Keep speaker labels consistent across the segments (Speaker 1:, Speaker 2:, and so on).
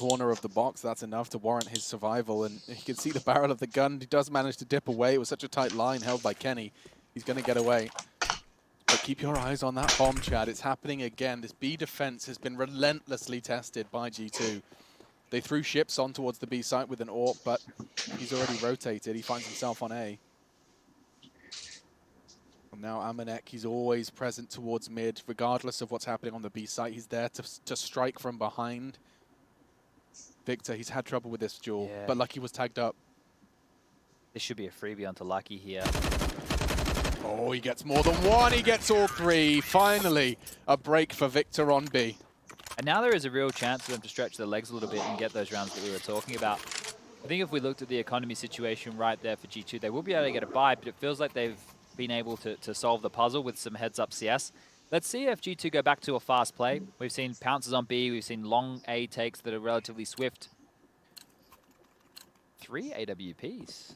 Speaker 1: corner of the box. That's enough to warrant his survival. And you can see the barrel of the gun. He does manage to dip away. It was such a tight line held by Kenny. He's going to get away. But keep your eyes on that bomb, Chad. It's happening again. This B defense has been relentlessly tested by G2. They threw ships on towards the B site with an AWP, but he's already rotated. He finds himself on A. And now Amanek, he's always present towards mid, regardless of what's happening on the B site. He's there to strike from behind. Victor, he's had trouble with this duel, but Lucky was tagged up.
Speaker 2: This should be a freebie onto Lucky here.
Speaker 1: Oh, he gets more than one. He gets all three. Finally, a break for Victor on B.
Speaker 2: And now there is a real chance for them to stretch their legs a little bit and get those rounds that we were talking about. I think if we looked at the economy situation right there for G2, they will be able to get a buy, but it feels like they've been able to solve the puzzle with some heads-up CS. Let's see if G2 go back to a fast play. We've seen pounces on B. We've seen long A takes that are relatively swift. 3 AWPs.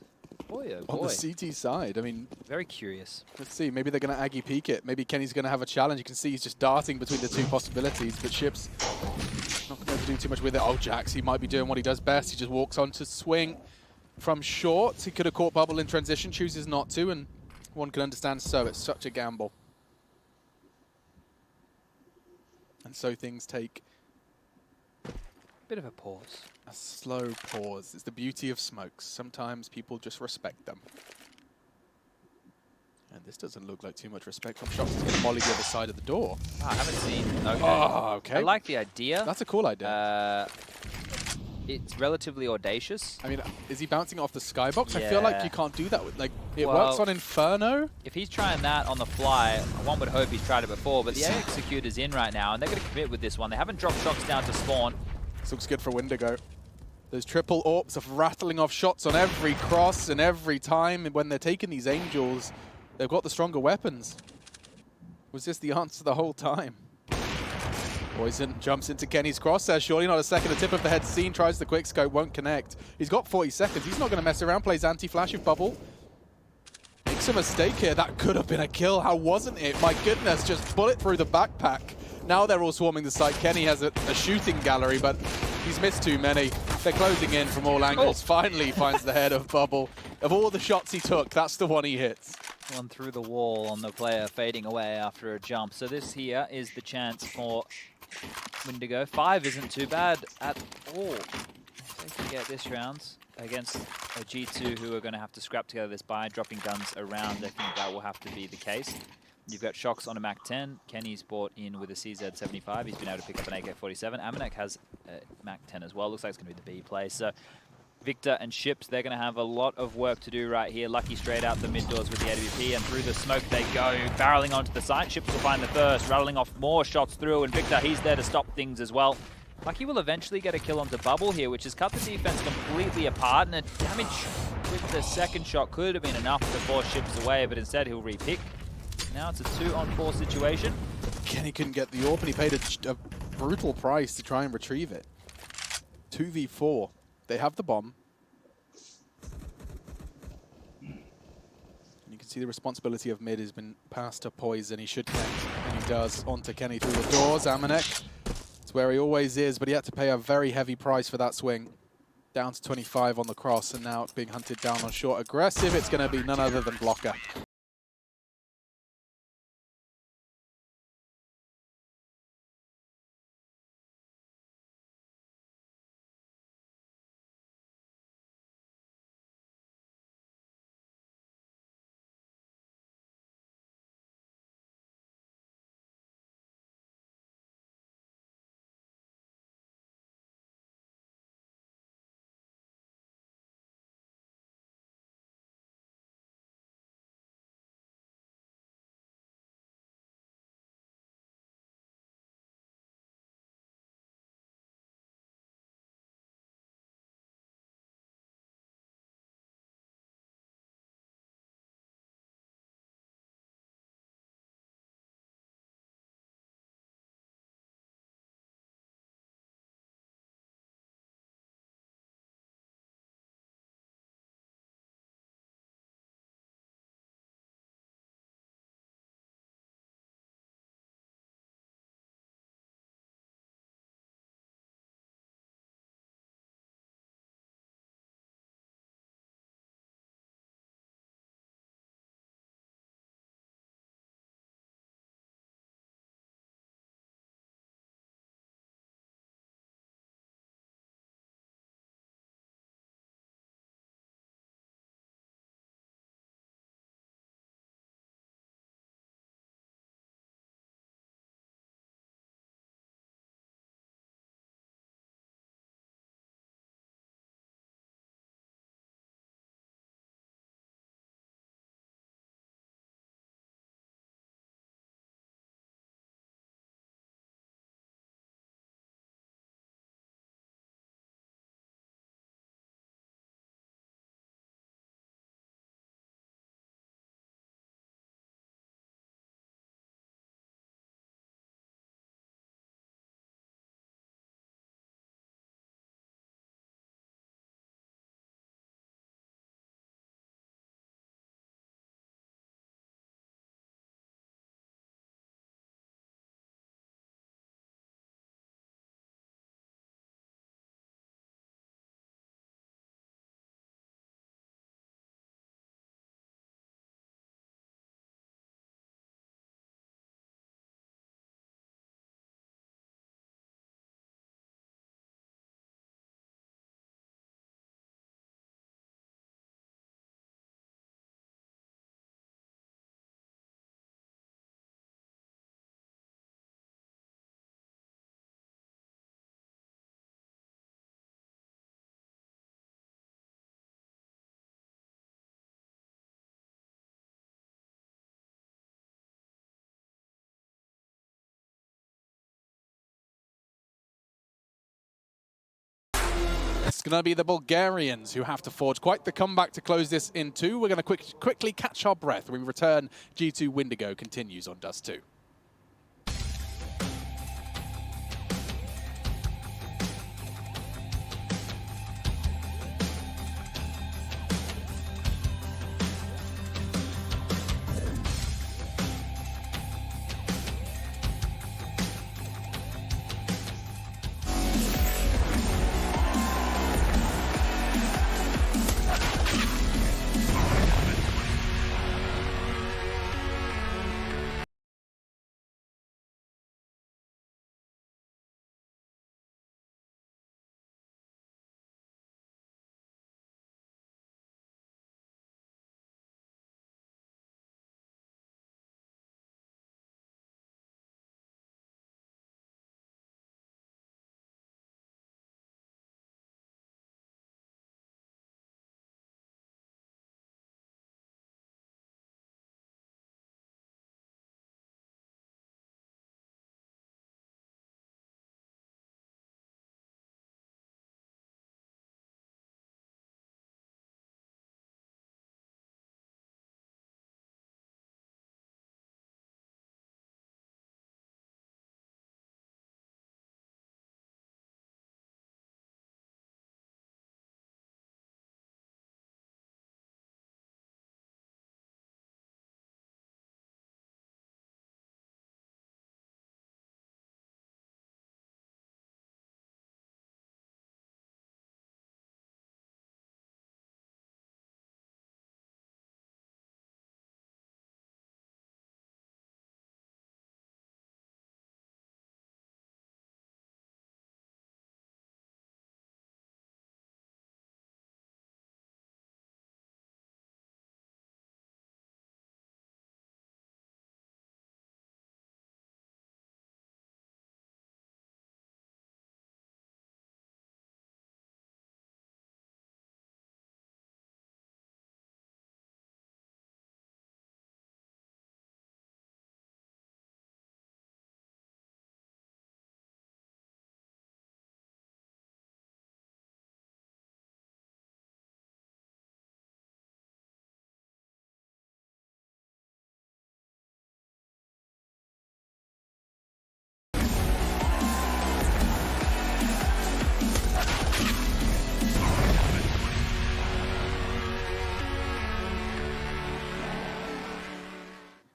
Speaker 2: Boy, oh boy.
Speaker 1: On the CT side, I mean...
Speaker 2: Very curious.
Speaker 1: Let's see, maybe they're going to Aggie peek it. Maybe Kenny's going to have a challenge. You can see he's just darting between the two possibilities, but Ships not going to do too much with it. Oh, Jax, he might be doing what he does best. He just walks on to swing from short. He could have caught Bubble in transition, chooses not to, and one can understand so. It's such a gamble. And so things take...
Speaker 2: Bit of a pause.
Speaker 1: A slow pause. It's the beauty of smokes. Sometimes people just respect them. And this doesn't look like too much respect from Shox. He's going to molly the other side of the door.
Speaker 2: Oh, I haven't seen... Okay.
Speaker 1: Oh, okay.
Speaker 2: I like the idea.
Speaker 1: That's a cool idea.
Speaker 2: It's relatively audacious.
Speaker 1: I mean, is he bouncing off the skybox?
Speaker 2: Yeah.
Speaker 1: I feel like you can't do that. Like, it works on Inferno.
Speaker 2: If he's trying that on the fly, one would hope he's tried it before, but the Executor's in right now, and they're going to commit with this one. They haven't dropped Shox down to spawn.
Speaker 1: This looks good for Wendigo. Those triple AWPs of rattling off shots on every cross and every time. And when they're taking these Angels, they've got the stronger weapons. Was this the answer the whole time? Poison jumps into Kenny's crosshair. Surely not a second. A tip of the head seen. Tries the quick scope. Won't connect. He's got 40 seconds. He's not going to mess around. Plays anti-flash with Bubble. Makes a mistake here. That could have been a kill. How wasn't it? My goodness. Just bullet through the backpack. Now they're all swarming the site. Kenny has a shooting gallery, but he's missed too many. They're closing in from all angles. Finally finds the head of Bubble. Of all the shots he took, that's the one he hits.
Speaker 2: One through the wall on the player fading away after a jump. So this here is the chance for Wendigo. 5 isn't too bad at all. If they can get this round against a G2 who are going to have to scrap together this buy, dropping guns around, I think that will have to be the case. You've got Shox on a MAC-10. Kenny's bought in with a CZ-75. He's been able to pick up an AK-47. Amanek has a MAC-10 as well. Looks like it's going to be the B play. So Victor and Ships, they're going to have a lot of work to do right here. Lucky straight out the mid doors with the AWP, and through the smoke they go, barreling onto the site. Ships will find the first, rattling off more shots through, and Victor, he's there to stop things as well. Lucky will eventually get a kill onto Bubble here, which has cut the defense completely apart, and the damage with the second shot could have been enough to force Ships away, but instead he'll repick. Now it's a 2-on-4 situation.
Speaker 1: Kenny couldn't get the AWP, and he paid a brutal price to try and retrieve it. 2v4. They have the bomb. And you can see the responsibility of mid has been passed to Poison. He should connect, and he does. Onto Kenny through the doors. Amanek, it's where he always is, but he had to pay a very heavy price for that swing. Down to 25 on the cross, and now it's being hunted down on short. Aggressive, it's going to be none other than Blocker. It's going to be the Bulgarians who have to forge quite the comeback to close this in 2. We're going to quickly catch our breath. When we return, G2 Windigo continues on Dust 2.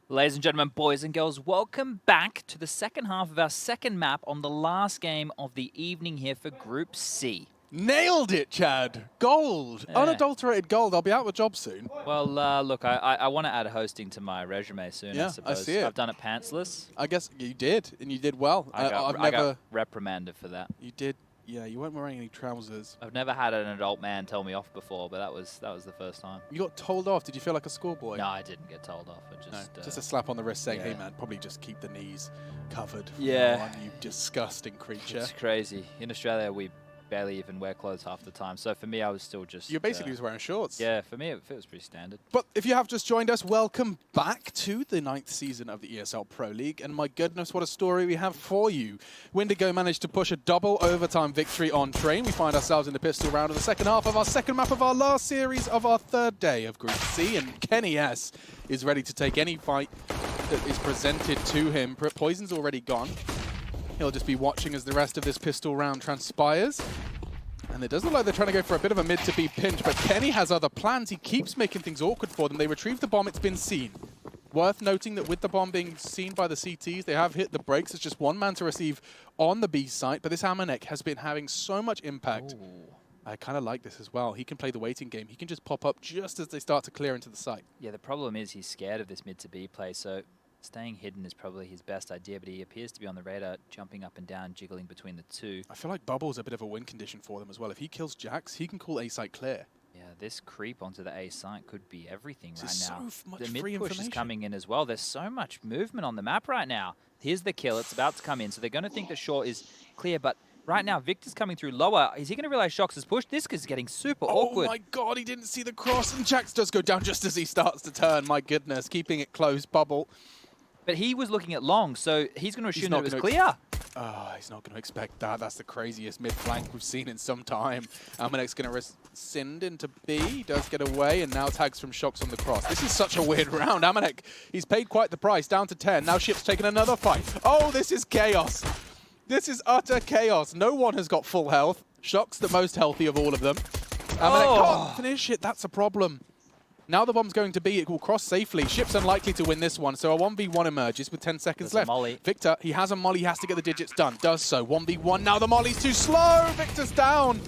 Speaker 2: Ladies and gentlemen, boys and girls, welcome back to the second half of our second map on the last game of the evening here for Group C.
Speaker 1: Nailed it, Chad. Gold.
Speaker 2: Yeah.
Speaker 1: Unadulterated gold. I'll be out of a job soon.
Speaker 2: Well, look, I want to add hosting to my resume soon,
Speaker 1: Yeah,
Speaker 2: I suppose.
Speaker 1: I see it.
Speaker 2: I've done it pantsless.
Speaker 1: I guess you did, and you did well.
Speaker 2: I
Speaker 1: I've
Speaker 2: got
Speaker 1: never...
Speaker 2: reprimanded for that.
Speaker 1: You did. Yeah, you weren't wearing any trousers.
Speaker 2: I've never had an adult man tell me off before, but that was the first time.
Speaker 1: You got told off. Did you feel like a schoolboy?
Speaker 2: No, I didn't get told off. I just,
Speaker 1: No, just a slap on the wrist saying,
Speaker 2: yeah.
Speaker 1: hey, man, probably just keep the knees covered. from
Speaker 2: Yeah.
Speaker 1: now on, you disgusting creature.
Speaker 2: It's crazy. In Australia, we barely even wear clothes half the time. So for me, I was still just...
Speaker 1: You're basically just wearing shorts.
Speaker 2: Yeah, for me, it was pretty standard.
Speaker 1: But if you have just joined us, welcome back to the 9th season of the ESL Pro League. And my goodness, what a story we have for you. Windigo managed to push a double overtime victory on Train. We find ourselves in the pistol round of the second half of our second map of our last series of our third day of Group C. And Kenny S is ready to take any fight that is presented to him. Poison's already gone. He'll just be watching as the rest of this pistol round transpires. And it does look like they're trying to go for a bit of a mid-to-B pinch, but Kenny has other plans. He keeps making things awkward for them. They retrieve the bomb. It's been seen. Worth noting that with the bomb being seen by the CTs, they have hit the brakes. It's just one man to receive on the B site, but this Amanek has been having so much impact.
Speaker 2: Ooh.
Speaker 1: I kind of like this as well. He can play the waiting game. He can just pop up just as they start to clear into the site.
Speaker 2: Yeah, the problem is he's scared of this mid-to-B play, so staying hidden is probably his best idea, but he appears to be on the radar, jumping up and down, jiggling between the two.
Speaker 1: I feel like Bubble's a bit of a win condition for them as well. If he kills Jax, he can call A site clear.
Speaker 2: Yeah, this creep onto the A site could be everything
Speaker 1: This
Speaker 2: right
Speaker 1: is
Speaker 2: now.
Speaker 1: so much
Speaker 2: The
Speaker 1: free
Speaker 2: mid push is
Speaker 1: information.
Speaker 2: coming in as well. There's so much movement on the map right now. Here's the kill. It's about to come in, so they're going to think the short is clear, but right now Victor's coming through lower. Is he going to realize Shox has pushed? This is getting super awkward.
Speaker 1: Oh my god, he didn't see the cross, and Jax does go down just as he starts to turn. My goodness, keeping it close. Bubble
Speaker 2: But he was looking at long, so he's going to assume that
Speaker 1: not
Speaker 2: it was
Speaker 1: gonna
Speaker 2: clear.
Speaker 1: Oh, he's not going to expect that. That's the craziest mid-flank we've seen in some time. Amanek's going to rescind into B. He does get away, and now tags from Shox on the cross. This is such a weird round. Amanek, he's paid quite the price, down to 10. Now Ship's taking another fight. Oh, this is chaos. This is utter chaos. No one has got full health. Shox the most healthy of all of them. Amanek can't finish it. That's a problem. Now the bomb's going to be, it will cross safely. Ship's unlikely to win this one, so a 1v1 emerges with 10 seconds left.
Speaker 2: Molly.
Speaker 1: Victor, he has a molly, he has to get the digits done. Does so. 1v1, now the molly's too slow. Victor's down.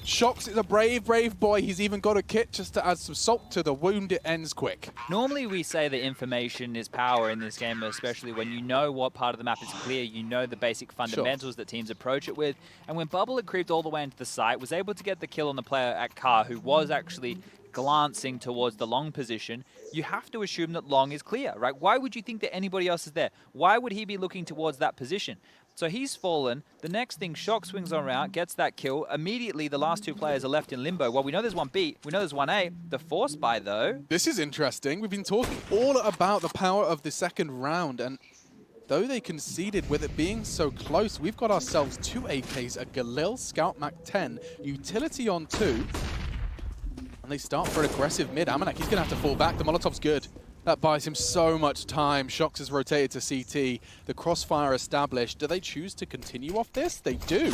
Speaker 1: Shox is a brave, brave boy. He's even got a kit just to add some salt to the wound. It ends quick.
Speaker 2: Normally we say that information is power in this game, especially when you know what part of the map is clear, you know the basic fundamentals that teams approach it with. And when Bubble had creeped all the way into the site, was able to get the kill on the player at Car, who was actually glancing towards the long position, you have to assume that long is clear, right? Why would you think that anybody else is there? Why would he be looking towards that position? So he's fallen. The next thing, Shox swings on around, gets that kill. Immediately, the last two players are left in limbo. Well, we know there's one B, we know there's one A. The Force Buy, though.
Speaker 1: This is interesting. We've been talking all about the power of the second round, and though they conceded with it being so close, we've got ourselves two AKs, a Galil Scout Mac 10, utility on 2, and they start for an aggressive mid. Amanek, he's going to have to fall back. The Molotov's good. That buys him so much time. Shox has rotated to CT. The crossfire established. Do they choose to continue off this? They do.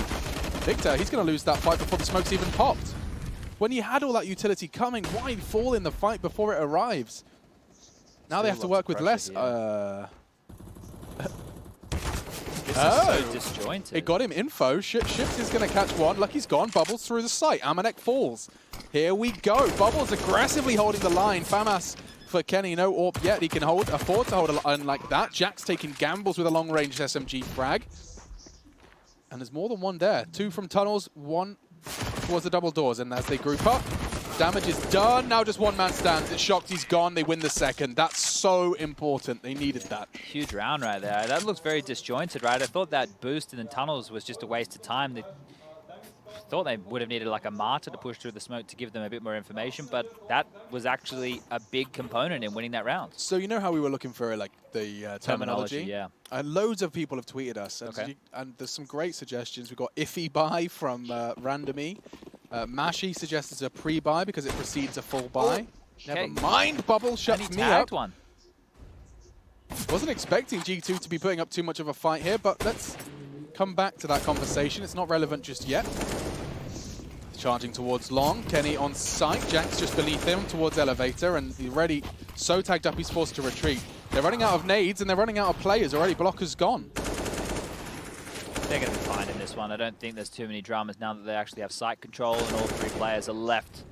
Speaker 1: Victor, he's going to lose that fight before the smoke's even popped. When you had all that utility coming, why fall in the fight before it arrives? Now they have to work with less.
Speaker 2: This is so disjointed.
Speaker 1: It got him info. Ships is going to catch one. Lucky's gone. Bubbles through the site. Amanek falls. Here we go. Bubbles aggressively holding the line. Famas for Kenny. No AWP yet. He can afford to hold a line like that. Jack's taking gambles with a long-range SMG frag. And there's more than one there. 2 from tunnels, 1 towards the double doors. And as they group up, damage is done. Now just one man stands. It's Shox. He's gone. They win the second. That's so important. They needed that.
Speaker 2: Huge round right there. That looks very disjointed, right? I thought that boost in the tunnels was just a waste of time. They thought they would have needed like a martyr to push through the smoke to give them a bit more information, but that was actually a big component in winning that round.
Speaker 1: So you know how we were looking for like the terminology?
Speaker 2: Yeah.
Speaker 1: Loads of people have tweeted us, and there's some great suggestions. We've got iffy buy from Randomy. Mashi suggests it's a pre-buy because it precedes a full buy. Never mind, Bubble shuts me up.
Speaker 2: One.
Speaker 1: Wasn't expecting G2 to be putting up too much of a fight here, but let's come back to that conversation. It's not relevant just yet. Charging towards long. Kenny on site. Jack's just beneath him towards elevator, and he's already so tagged up he's forced to retreat. They're running out of nades and they're running out of players already. Blocker's gone.
Speaker 2: They're going to be fine in this one. I don't think there's too many dramas now that they actually have site control and all 3 players are left.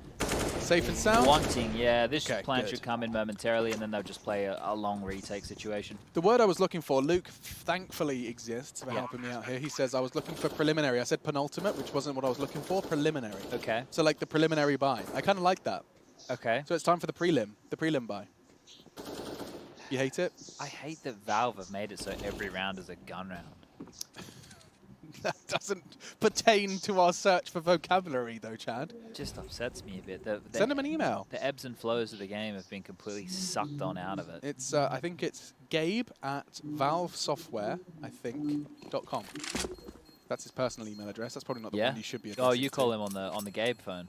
Speaker 1: Safe and sound?
Speaker 2: Wanting, yeah. This plan should come in momentarily, and then they'll just play a long retake situation.
Speaker 1: The word I was looking for, Luke thankfully exists for helping me out here. He says I was looking for preliminary. I said penultimate, which wasn't what I was looking for. Preliminary.
Speaker 2: Okay.
Speaker 1: So like the preliminary buy. I kind of like that.
Speaker 2: Okay.
Speaker 1: So it's time for the prelim buy. You hate it?
Speaker 2: I hate that Valve have made it so every round is a gun round.
Speaker 1: That doesn't pertain to our search for vocabulary, though, Chad.
Speaker 2: Just upsets me a bit.
Speaker 1: Send him an email.
Speaker 2: The ebbs and flows of the game have been completely sucked on out of it.
Speaker 1: It's I think it's Gabe at valvesoftware.com. That's his personal email address. That's probably not the one you should be addressing.
Speaker 2: Oh, you call him on the Gabe phone.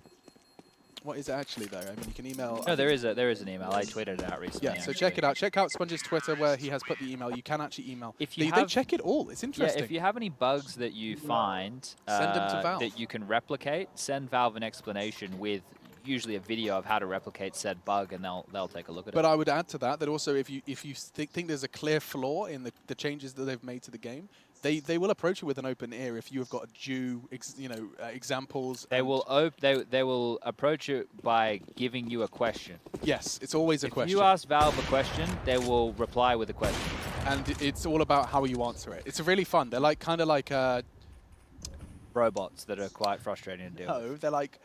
Speaker 1: What is it actually, though? I mean, you can email...
Speaker 2: No, there is an email. I tweeted it out recently.
Speaker 1: Yeah, so check it out. Check out Sponge's Twitter where he has put the email. You can actually email.
Speaker 2: If you
Speaker 1: they check it all. It's interesting.
Speaker 2: Yeah, if you have any bugs that you find
Speaker 1: send them to Valve.
Speaker 2: that you can replicate, send Valve an explanation with usually a video of how to replicate said bug, and they'll take a look at it.
Speaker 1: But I would add to that also if you think there's a clear flaw in the changes that they've made to the game, they will approach you with an open ear if you have got due examples.
Speaker 2: They will approach it by giving you a question.
Speaker 1: Yes, it's always a question.
Speaker 2: If you ask Valve a question, they will reply with a question.
Speaker 1: And it's all about how you answer it. It's really fun. They're like kind of like
Speaker 2: robots that are quite frustrating to deal with.
Speaker 1: No, they're like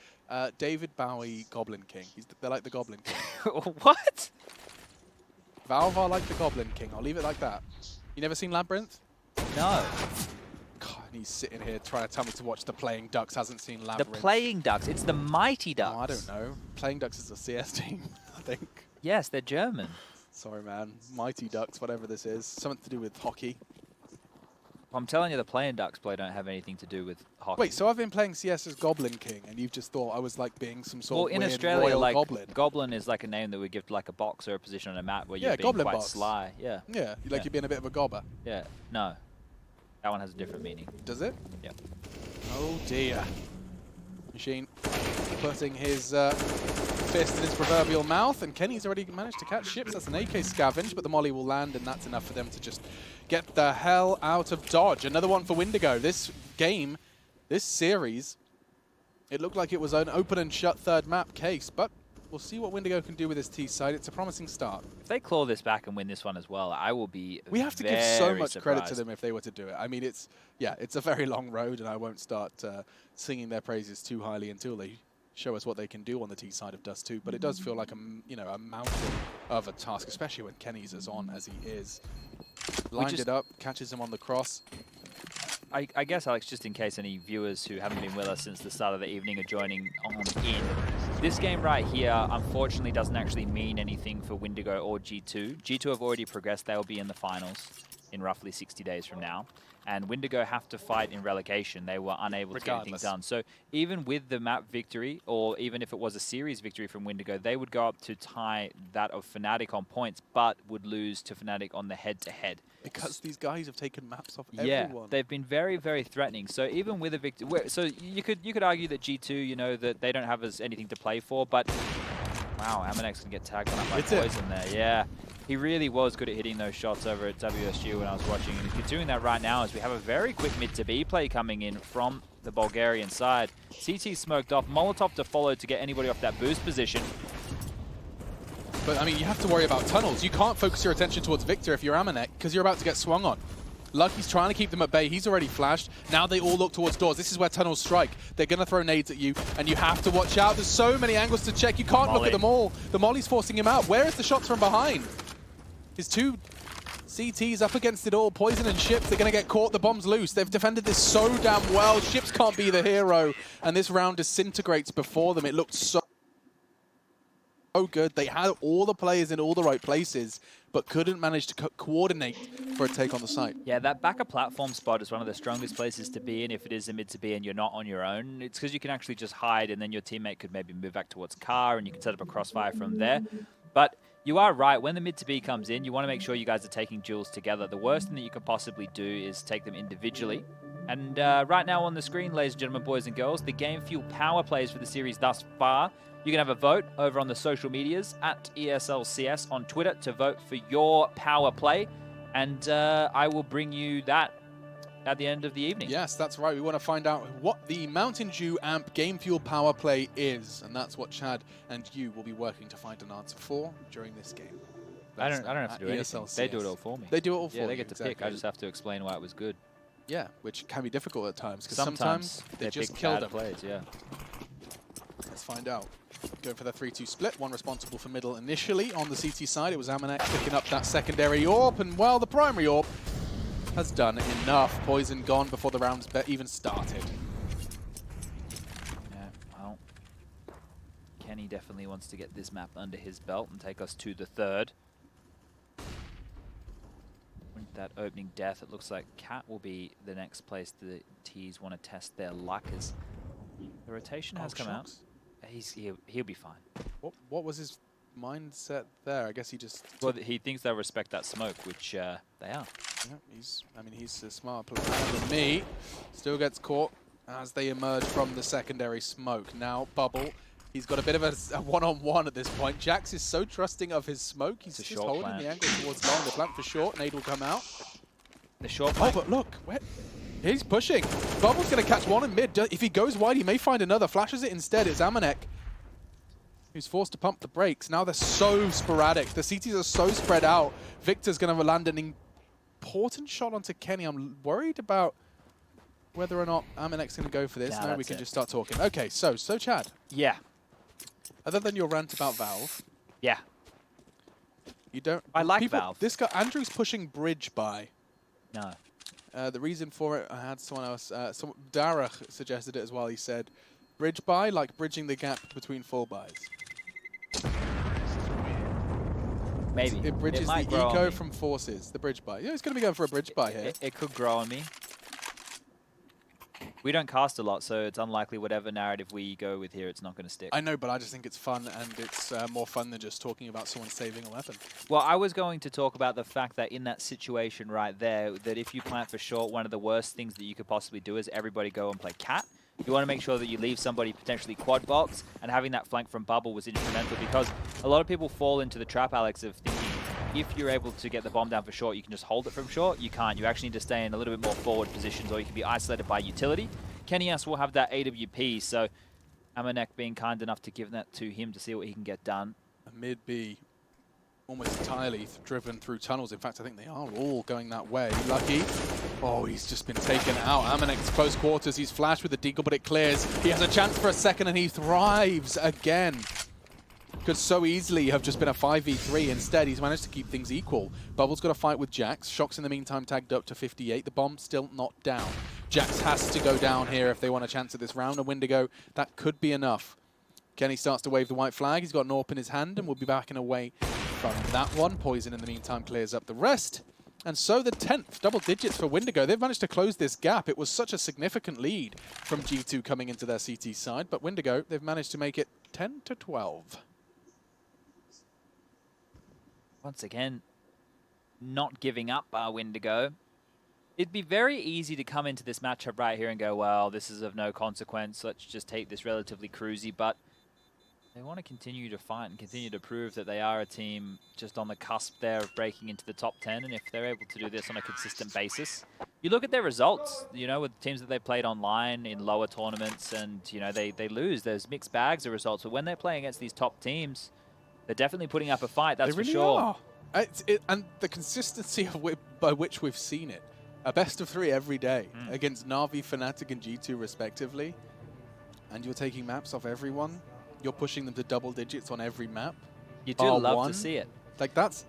Speaker 1: David Bowie Goblin King. They're like the Goblin King.
Speaker 2: What?
Speaker 1: Valve are like the Goblin King. I'll leave it like that. You never seen Labyrinth?
Speaker 2: No.
Speaker 1: God, and he's sitting here trying to tell me to watch The Playing Ducks. Hasn't seen Labyrinth.
Speaker 2: The Playing Ducks. It's the Mighty Ducks.
Speaker 1: Oh, I don't know. Playing Ducks is a CS team, I think.
Speaker 2: Yes, they're German.
Speaker 1: Sorry, man. Mighty Ducks, whatever this is. Something to do with hockey.
Speaker 2: I'm telling you, the playing Ducks play don't have anything to do with hockey.
Speaker 1: Wait, so I've been playing CS as Goblin King, and you've just thought I was like being some sort of
Speaker 2: in
Speaker 1: weird
Speaker 2: Australia,
Speaker 1: royal
Speaker 2: like
Speaker 1: goblin?
Speaker 2: Goblin is like a name that we give to like a box or a position on a map where you're being
Speaker 1: Goblin
Speaker 2: quite
Speaker 1: box.
Speaker 2: sly. Yeah.
Speaker 1: Yeah, like you're being a bit of a gobber.
Speaker 2: Yeah. No. That one has a different meaning.
Speaker 1: Does it?
Speaker 2: Yeah.
Speaker 1: Oh dear. Machine putting his fist in his proverbial mouth, and Kenny's already managed to catch ships. That's an AK scavenge, but the molly will land, and that's enough for them to just get the hell out of Dodge. Another one for Wendigo. This game, this series, it looked like it was an open and shut third map case, but we'll see what Wendigo can do with this T side. It's a promising start.
Speaker 2: If they claw this back and win this one as well, I will be
Speaker 1: We have to give so
Speaker 2: very
Speaker 1: much
Speaker 2: surprised.
Speaker 1: credit to them if they were to do it. I mean, it's a very long road, and I won't start singing their praises too highly until they show us what they can do on the T side of Dust 2. But it does feel like a mountain of a task, especially when Kenny's as on as he is. Lined it up, catches him on the cross.
Speaker 2: I guess, Alex, just in case any viewers who haven't been with us since the start of the evening are joining on in, this game right here, unfortunately, doesn't actually mean anything for Wendigo or G2. G2 have already progressed. They'll be in the finals in roughly 60 days from now. And Wendigo have to fight in relegation. They were unable to get anything done. So even with the map victory, or even if it was a series victory from Wendigo, they would go up to tie that of Fnatic on points, but would lose to Fnatic on the head-to-head.
Speaker 1: Because these guys have taken maps off
Speaker 2: Yeah,
Speaker 1: everyone.
Speaker 2: they've been very, very threatening. So even with a victory, so you could argue that G2, you know, that they don't have anything to play for, but wow, Amanex can get tagged on up by Poison there. Yeah, he really was good at hitting those shots over at WSU when I was watching, and he's doing that right now as we have a very quick mid to B play coming in from the Bulgarian side. CT smoked off, Molotov to follow to get anybody off that boost position.
Speaker 1: But, I mean, you have to worry about tunnels. You can't focus your attention towards Victor if you're Amanek, because you're about to get swung on. Lucky's trying to keep them at bay. He's already flashed. Now they all look towards doors. This is where tunnels strike. They're going to throw nades at you, and you have to watch out. There's so many angles to check. You can't look at them all. The molly's forcing him out. Where is the shots from behind? His two CTs up against it all. Poison and Ships, they're going to get caught. The bomb's loose. They've defended this so damn well. Ships can't be the hero, and this round disintegrates before them. It looked so good. They had all the players in all the right places, but couldn't manage to coordinate for a take on the site.
Speaker 2: Yeah, that backup platform spot is one of the strongest places to be in if it is a mid to be and you're not on your own. It's because you can actually just hide, and then your teammate could maybe move back towards car, and you can set up a crossfire from there. But you are right, when the mid to B comes in, you want to make sure you guys are taking duels together. The worst thing that you could possibly do is take them individually. And right now on the screen, ladies and gentlemen, boys and girls, the Game Fuel power plays for the series thus far. You can have a vote over on the social medias at ESLCS on Twitter to vote for your power play. And I will bring you that at the end of the evening.
Speaker 1: Yes, that's right. We want to find out what the Mountain Dew AMP Game Fuel power play is. And that's what Chad and you will be working to find an answer for during this game.
Speaker 2: I don't have to do anything.
Speaker 1: ESLCS.
Speaker 2: They do it all for me.
Speaker 1: They do it all for you.
Speaker 2: Yeah, they get to pick.
Speaker 1: exactly.
Speaker 2: I just have to explain why it was good.
Speaker 1: Yeah, which can be difficult at times, because
Speaker 2: Sometimes
Speaker 1: they just
Speaker 2: pick
Speaker 1: kill
Speaker 2: bad
Speaker 1: them.
Speaker 2: plays, yeah.
Speaker 1: Let's find out. Going for the 3-2 split. One responsible for middle initially. On the CT side, it was Amanek picking up that secondary AWP, and well, the primary AWP has done enough. Poison gone before the rounds even started.
Speaker 2: Yeah, well, Kenny definitely wants to get this map under his belt and take us to the third. With that opening death, it looks like Cat will be the next place the T's want to test their luck, as the rotation has come out. He'll be fine.
Speaker 1: What was his mindset there? I guess he just...
Speaker 2: Well, he thinks they'll respect that smoke, which they are.
Speaker 1: Yeah, he's a smart player than me. Still gets caught as they emerge from the secondary smoke. Now, Bubble, he's got a bit of a one-on-one at this point. Jax is so trusting of his smoke. He's just holding the angle towards long. The plant for short. Nade will come out.
Speaker 2: The short plant.
Speaker 1: Oh, but look, he's pushing. Bubble's going to catch one in mid. If he goes wide, he may find another. Flashes it instead. It's Amanek who's forced to pump the brakes. Now they're so sporadic. The CTs are so spread out. Victor's going to land an important shot onto Kenny. I'm worried about whether or not Amanek's going to go for this.
Speaker 2: Yeah,
Speaker 1: no, we can just start talking. Okay, so Chad.
Speaker 2: Yeah.
Speaker 1: Other than your rant about Valve.
Speaker 2: Yeah.
Speaker 1: You don't...
Speaker 2: I like Valve.
Speaker 1: This guy, Andrew's pushing bridge by.
Speaker 2: No.
Speaker 1: The reason for it, I had someone else, Dara suggested it as well. He said, bridge buy, like bridging the gap between full buys.
Speaker 2: Maybe.
Speaker 1: It bridges
Speaker 2: might
Speaker 1: the
Speaker 2: grow on
Speaker 1: eco
Speaker 2: me.
Speaker 1: from forces. The bridge buy. Yeah, he's going to be going for a bridge buy here.
Speaker 2: It could grow on me. We don't cast a lot, so it's unlikely whatever narrative we go with here, it's not going to stick.
Speaker 1: I know, but I just think it's fun, and it's more fun than just talking about someone saving a weapon.
Speaker 2: Well, I was going to talk about the fact that in that situation right there, that if you plant for short, one of the worst things that you could possibly do is everybody go and play cat. You want to make sure that you leave somebody potentially quad box, and having that flank from bubble was instrumental because a lot of people fall into the trap, Alex, of thinking if you're able to get the bomb down for short, you can just hold it from short. You can't. You actually need to stay in a little bit more forward positions, or you can be isolated by utility. kennyS will have that AWP, so Amanek being kind enough to give that to him to see what he can get done.
Speaker 1: Mid B almost entirely driven through tunnels. In fact, I think they are all going that way. Lucky. Oh, he's just been taken out. Amanek's close quarters. He's flashed with the deagle, but it clears. He has a chance for a second, and he thrives again. Could so easily have just been a 5v3. Instead, he's managed to keep things equal. Bubble's got a fight with Jax. Shox in the meantime tagged up to 58. The bomb's still not down. Jax has to go down here if they want a chance at this round. And Wendigo, that could be enough. Kenny starts to wave the white flag. He's got an AWP in his hand, and we'll be backing away from that one. Poison in the meantime clears up the rest. And so the 10th, double digits for Wendigo. They've managed to close this gap. It was such a significant lead from G2 coming into their CT side. But Wendigo, they've managed to make it 10-12.
Speaker 2: Once again, not giving up Wendigo. It'd be very easy to come into this matchup right here and go, well, this is of no consequence. Let's just take this relatively cruisy. But they want to continue to fight and continue to prove that they are a team just on the cusp there of breaking into the top 10. And if they're able to do this on a consistent basis, you look at their results, you know, with teams that they played online in lower tournaments and, you know, they lose. There's mixed bags of results. But when they're playing against these top teams, they're definitely putting up a fight, that's
Speaker 1: they really
Speaker 2: for sure.
Speaker 1: Are. And the consistency by which we've seen it. A best of 3 every day against Na'Vi, Fnatic, and G2 respectively. And you're taking maps off everyone. You're pushing them to double digits on every map.
Speaker 2: You do love to see it.
Speaker 1: Like that's,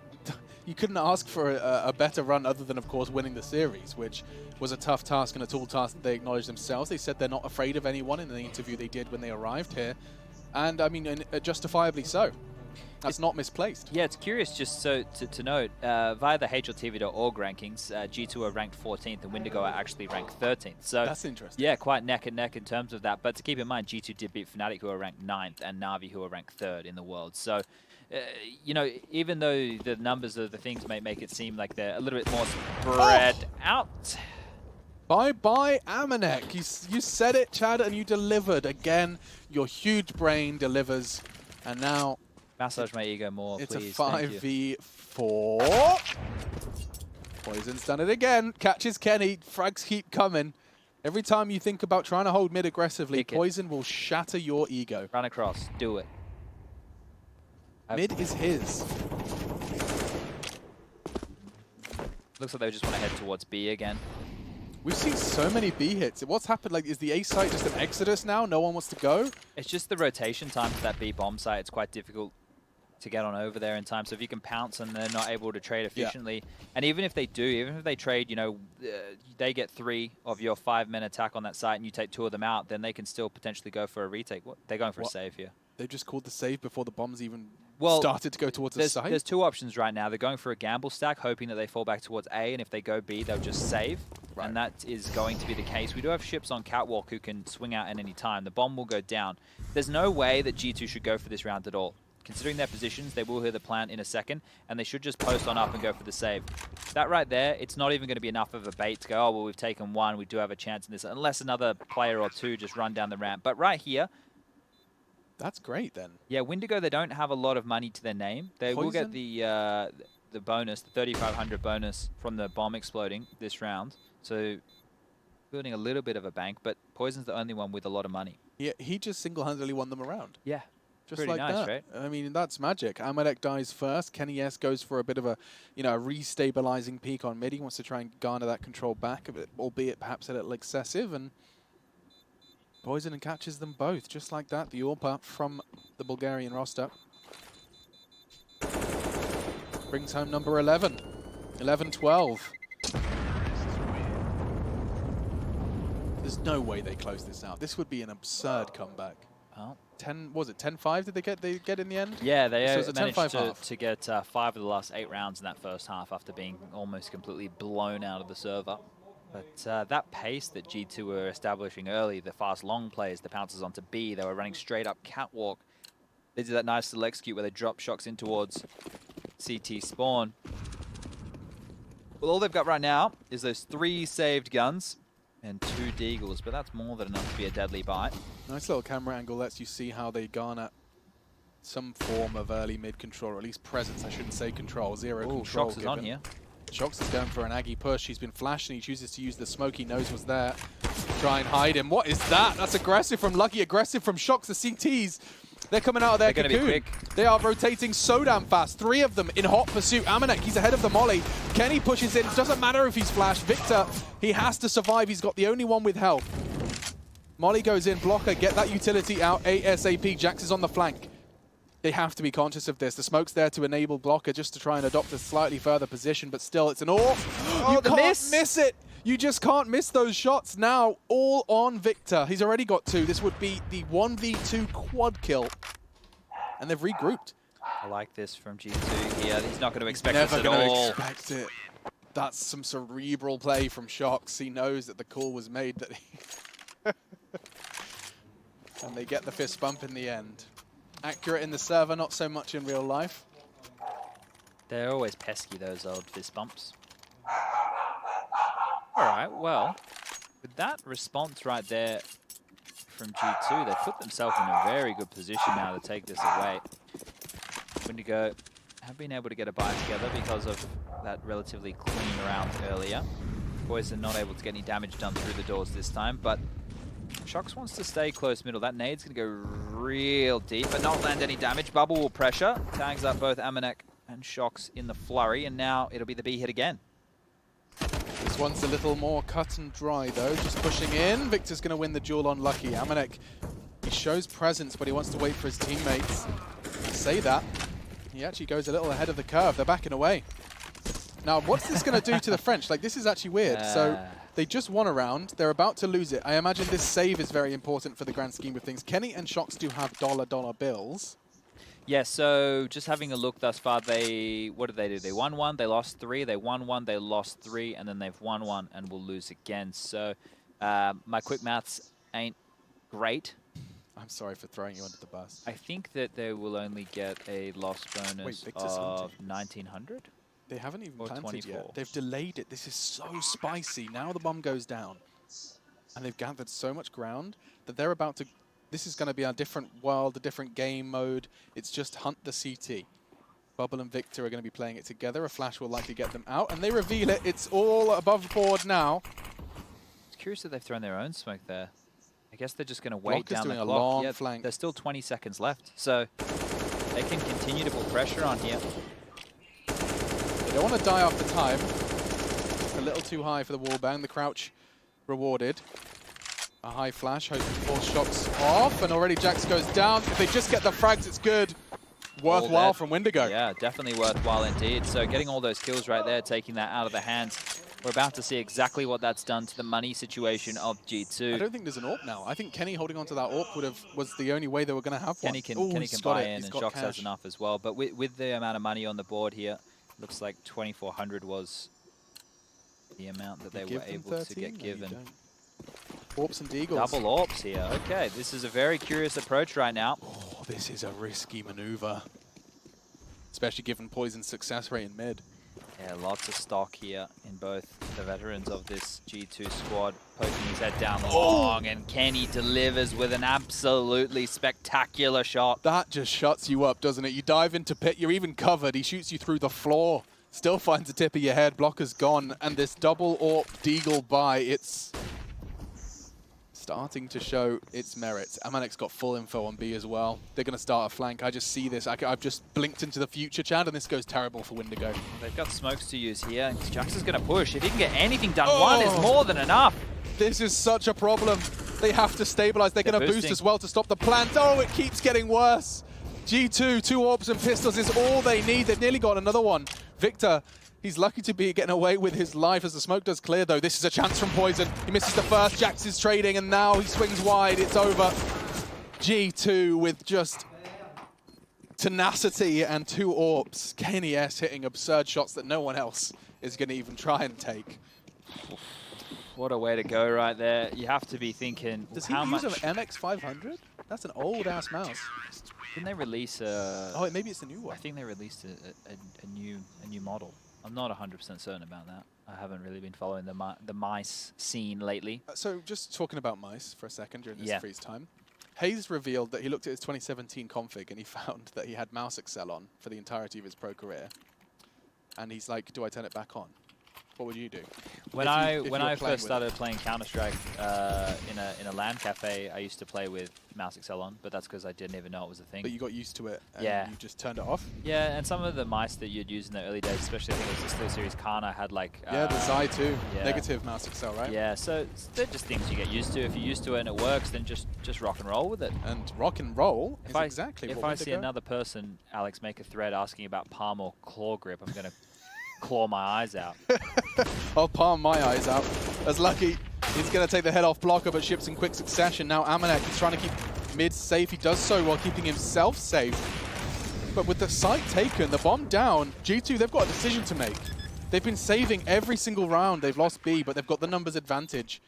Speaker 1: you couldn't ask for a better run other than, of course, winning the series, which was a tough task and a tall task that they acknowledged themselves. They said they're not afraid of anyone in the interview they did when they arrived here. And I mean, justifiably so. That's not misplaced.
Speaker 2: Yeah, it's curious just so to note, via the HLTV.org rankings, G2 are ranked 14th and Wendigo are actually ranked 13th. So
Speaker 1: that's interesting.
Speaker 2: Yeah, quite neck and neck in terms of that. But to keep in mind, G2 did beat Fnatic, who are ranked 9th, and Na'Vi, who are ranked 3rd in the world. So, you know, even though the numbers of the things may make it seem like they're a little bit more spread out.
Speaker 1: Bye-bye, Amanek. You said it, Chad, and you delivered. Again, your huge brain delivers. And now...
Speaker 2: Massage my ego more,
Speaker 1: it's
Speaker 2: please.
Speaker 1: It's a 5v4. Poison's done it again. Catches Kenny. Frags keep coming. Every time you think about trying to hold mid aggressively, Poison will shatter your ego.
Speaker 2: Run across. Do it.
Speaker 1: Mid is his.
Speaker 2: Looks like they just want to head towards B again.
Speaker 1: We've seen so many B hits. What's happened? Like, is the A site just an exodus now? No one wants to go?
Speaker 2: It's just the rotation time for that B bomb site. It's quite difficult to get on over there in time. So if you can pounce and they're not able to trade efficiently, and even if they do, even if they trade, you know, they get 3 of your 5-men attack on that site and you take 2 of them out, then they can still potentially go for a retake. They're going for a save here.
Speaker 1: They've just called the save before the bombs even
Speaker 2: well,
Speaker 1: started to go towards the site?
Speaker 2: There's 2 options right now. They're going for a gamble stack, hoping that they fall back towards A, and if they go B, they'll just save. Right. And that is going to be the case. We do have ships on Catwalk who can swing out at any time. The bomb will go down. There's no way that G2 should go for this round at all. Considering their positions, they will hear the plant in a second, and they should just post on up and go for the save. That right there, it's not even going to be enough of a bait to go, oh, well, we've taken 1, we do have a chance in this, unless another player or 2 just run down the ramp. But right here...
Speaker 1: That's great, then.
Speaker 2: Yeah, Wendigo, they don't have a lot of money to their name. They will get the bonus, the 3,500 bonus from the bomb exploding this round. So, building a little bit of a bank, but Poison's the only one with a lot of money.
Speaker 1: Yeah, he just single-handedly won them around.
Speaker 2: Yeah.
Speaker 1: Just
Speaker 2: pretty
Speaker 1: like
Speaker 2: nice,
Speaker 1: that.
Speaker 2: Right?
Speaker 1: I mean, that's magic. Amanek dies first. kennyS goes for a bit of a, you know, a restabilizing peak on mid. He wants to try and garner that control back, albeit perhaps a little excessive. And Poison and catches them both, just like that. The AWP from the Bulgarian roster brings home number 11. 11-12. There's no way they close this out. This would be an absurd comeback.
Speaker 2: Well,
Speaker 1: 10, was it 10-5 did they get in the end?
Speaker 2: yeah, they
Speaker 1: So it's a
Speaker 2: managed
Speaker 1: 10-5 half.
Speaker 2: to get 5 of the last 8 rounds in that first half after being almost completely blown out of the server. But that pace that G2 were establishing early, the fast long plays, the pounces onto B, they were running straight up catwalk. They did that nice little execute where they drop shocks in towards CT spawn. Well, all they've got right now is those 3 saved guns and 2 deagles, but that's more than enough to be a deadly bite.
Speaker 1: Nice little camera angle lets you see how they garner some form of early mid control, or at least presence. I shouldn't say control. Zero
Speaker 2: Ooh,
Speaker 1: control.
Speaker 2: Shox is on here.
Speaker 1: Shox is going for an Aggie push. He's been flashed and he chooses to use the smoke he knows was there. Try and hide him. What is that? That's aggressive from Lucky, aggressive from Shox. The CTs, they're coming out of their cocoon.
Speaker 2: They're gonna be quick.
Speaker 1: They are rotating so damn fast. 3 of them in hot pursuit. Amanek, he's ahead of the molly. Kenny pushes in. It doesn't matter if he's flashed. Victor, he has to survive. He's got the only one with health. Molly goes in. Blocker, get that utility out ASAP. Jax is on the flank. They have to be conscious of this. The smoke's there to enable Blocker just to try and adopt a slightly further position, but still, it's an AWP. You can't miss it. You just can't miss those shots. Now, all on Victor. He's already got 2. This would be the 1v2 quad kill. And they've regrouped.
Speaker 2: I like this from G2 here. He's not going to expect
Speaker 1: Never
Speaker 2: this at
Speaker 1: gonna
Speaker 2: all.
Speaker 1: expect it. That's some cerebral play from Shox. He knows that the call was made that he... And they get the fist bump in the end. Accurate in the server, not so much in real life.
Speaker 2: They're always pesky, those old fist bumps. All right, well, with that response right there from G2, they've put themselves in a very good position now to take this away. Wendigo have been able to get a buy together because of that relatively clean round earlier. Boys are not able to get any damage done through the doors this time, but Shox wants to stay close middle. That nade's going to go real deep, but not land any damage. Bubble will pressure. Tags up both Amanek and Shox in the flurry, and now it'll be the B hit again.
Speaker 1: This one's a little more cut and dry, though. Just pushing in. Victor's going to win the duel on Lucky. Amanek, he shows presence, but he wants to wait for his teammates. I say that. He actually goes a little ahead of the curve. They're backing away. Now, what's this going to do to the French? Like, this is actually weird. So they just won a round. They're about to lose it. I imagine this save is very important for the grand scheme of things. Kenny and Shox do have dollar bills.
Speaker 2: Yeah, so just having a look thus far, what did they do? They won 1, they lost 3, they won 1, they lost 3, and then they've won 1 and will lose again. So my quick maths ain't great.
Speaker 1: I'm sorry for throwing you under the bus.
Speaker 2: I think that they will only get a loss bonus of 1,900.
Speaker 1: They haven't even
Speaker 2: or
Speaker 1: planted
Speaker 2: 24.
Speaker 1: yet. They've delayed it. This is so spicy. Now the bomb goes down. And they've gathered so much ground that they're about to... This is going to be a different world, a different game mode. It's just hunt the CT. Bubble and Victor are going to be playing it together. A flash will likely get them out. And they reveal it. It's all above board now.
Speaker 2: It's curious that they've thrown their own smoke there. I guess they're just going to wait
Speaker 1: Blocker's
Speaker 2: down the
Speaker 1: doing a
Speaker 2: clock.
Speaker 1: long
Speaker 2: Yeah,
Speaker 1: flank.
Speaker 2: there's still 20 seconds left. So they can continue to put pressure on here.
Speaker 1: They don't want to die off the time. It's a little too high for the wall bang. The crouch rewarded. A high flash, hoping to force shots off, and already Jax goes down. If they just get the frags, it's good. Worthwhile from Wendigo.
Speaker 2: Yeah, definitely worthwhile indeed. So getting all those kills right there, taking that out of the hands. We're about to see exactly what that's done to the money situation of G2.
Speaker 1: I don't think there's an AWP now. I think Kenny holding onto that AWP was the only way they were going to have
Speaker 2: Kenny
Speaker 1: one.
Speaker 2: can buy in, and Shox has enough as well. But with the amount of money on the board here, looks like 2,400 was the amount that they were able to get given.
Speaker 1: AWPs and deagles.
Speaker 2: Double AWPs here. Okay, this is a very curious approach right now.
Speaker 1: Oh, this is a risky maneuver. Especially given Poison's success rate in mid.
Speaker 2: Yeah, lots of stock here in both the veterans of this G2 squad. Poking his head down long, and Kenny delivers with an absolutely spectacular shot.
Speaker 1: That just shuts you up, doesn't it? You dive into pit, you're even covered. He shoots you through the floor. Still finds the tip of your head. Blocker's gone. And this double AWP deagle buy, it's starting to show its merits. Amanek's got full info on B as well. They're going to start a flank. I just see this. I've just blinked into the future, Chad, and this goes terrible for Wendigo.
Speaker 2: They've got smokes to use here. Jax is going to push. If he can get anything done, one is more than enough.
Speaker 1: This is such a problem. They have to stabilize. They're going to boost as well to stop the plant. Oh, it keeps getting worse. G2, 2 AWPs and pistols is all they need. They've nearly got another one. Victor, he's lucky to be getting away with his life as the smoke does clear, though. This is a chance from Poison. He misses the first. Jax is trading, and now he swings wide. It's over. G2 with just tenacity and 2 AWPs. KNES hitting absurd shots that no one else is going to even try and take.
Speaker 2: What a way to go right there. You have to be thinking,
Speaker 1: Does he
Speaker 2: how
Speaker 1: use
Speaker 2: much...
Speaker 1: an MX500? That's an old-ass mouse.
Speaker 2: Didn't they release a...
Speaker 1: Oh, maybe it's the new one.
Speaker 2: I think they released a new model. I'm not 100% certain about that. I haven't really been following the mice scene lately.
Speaker 1: So just talking about mice for a second during this
Speaker 2: Yeah.
Speaker 1: freeze time. Hayes revealed that he looked at his 2017 config and he found that he had mouse Excel on for the entirety of his pro career. And he's like, do I turn it back on? What would you do?
Speaker 2: When
Speaker 1: if you
Speaker 2: when
Speaker 1: were
Speaker 2: I
Speaker 1: playing
Speaker 2: first
Speaker 1: with it?
Speaker 2: started playing Counter-Strike in a LAN cafe, I used to play with mouse Excel on, but that's because I didn't even know it was a thing.
Speaker 1: But you got used to it and
Speaker 2: Yeah.
Speaker 1: you just turned it off?
Speaker 2: Yeah, and some of the mice that you'd use in the early days, especially I think it was the SteelSeries Kana, had like...
Speaker 1: Yeah, the Xi too.
Speaker 2: yeah.
Speaker 1: Negative mouse Excel, right?
Speaker 2: Yeah, so they're just things you get used to. If you're used to it and it works, then just rock and roll with it.
Speaker 1: And rock and roll is
Speaker 2: If I,
Speaker 1: exactly
Speaker 2: if
Speaker 1: what
Speaker 2: I
Speaker 1: Wendigo-
Speaker 2: see another person, Alex, make a thread asking about palm or claw grip, I'm going to claw my eyes out.
Speaker 1: I'll palm my eyes out. As Lucky, he's going to take the head off blocker, but ships in quick succession. Now Amanek is trying to keep mid safe. He does so while keeping himself safe. But with the site taken, the bomb down, G2, they've got a decision to make. They've been saving every single round. They've lost B, but they've got the numbers advantage.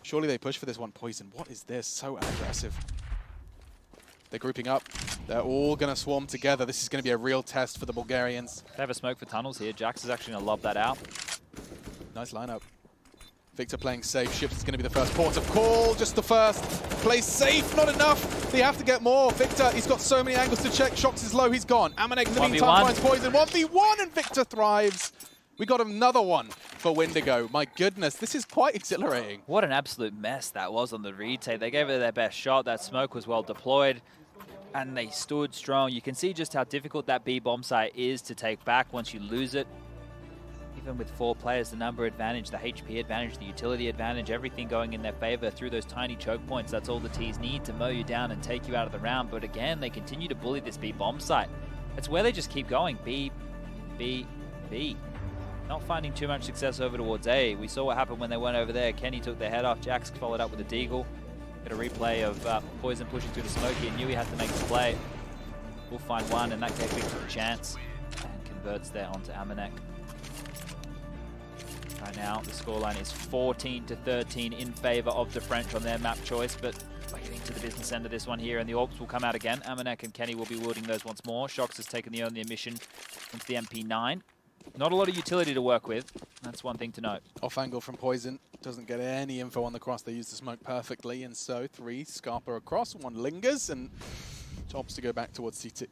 Speaker 1: Surely they push for this one. Poison, what is this? So aggressive. They're grouping up. They're all going to swarm together. This is going to be a real test for the Bulgarians.
Speaker 2: They have a smoke for tunnels here. Jax is actually going to lob that out.
Speaker 1: Nice lineup. Victor playing safe. Ships is going to be the first port of call. Just the first. Play safe, not enough. They have to get more. Victor, he's got so many angles to check. Shox is low, he's gone. Amanek in the
Speaker 2: 1v1.
Speaker 1: meantime finds Poison. 1v1 and Victor thrives. We got another one for Wendigo. My goodness, this is quite exhilarating.
Speaker 2: What an absolute mess that was on the retake. They gave it their best shot. That smoke was well deployed, and they stood strong. You can see just how difficult that B bomb site is to take back once you lose it. Even with 4 players, the number advantage, the HP advantage, the utility advantage, everything going in their favor through those tiny choke points. That's all the T's need to mow you down and take you out of the round. But again, they continue to bully this B bomb site. It's where they just keep going. B, B, B. Not finding too much success over towards A. We saw what happened when they went over there. Kenny took their head off. Jax followed up with a deagle. Got a replay of Poison pushing through the smoke here. Knew he had to make the play. We'll find one, and that gave Victor a chance. And converts there onto Amanek. Right now, the scoreline is 14-13 in favor of the French on their map choice, but we're getting to the business end of this one here, and the AWPs will come out again. Amanek and Kenny will be wielding those once more. Shox has taken the only mission into the MP9. Not a lot of utility to work with. That's one thing to note.
Speaker 1: Off angle from Poison. Doesn't get any info on the cross. They use the smoke perfectly. And so 3 Scarpa across. 1 lingers and opts to go back towards CT.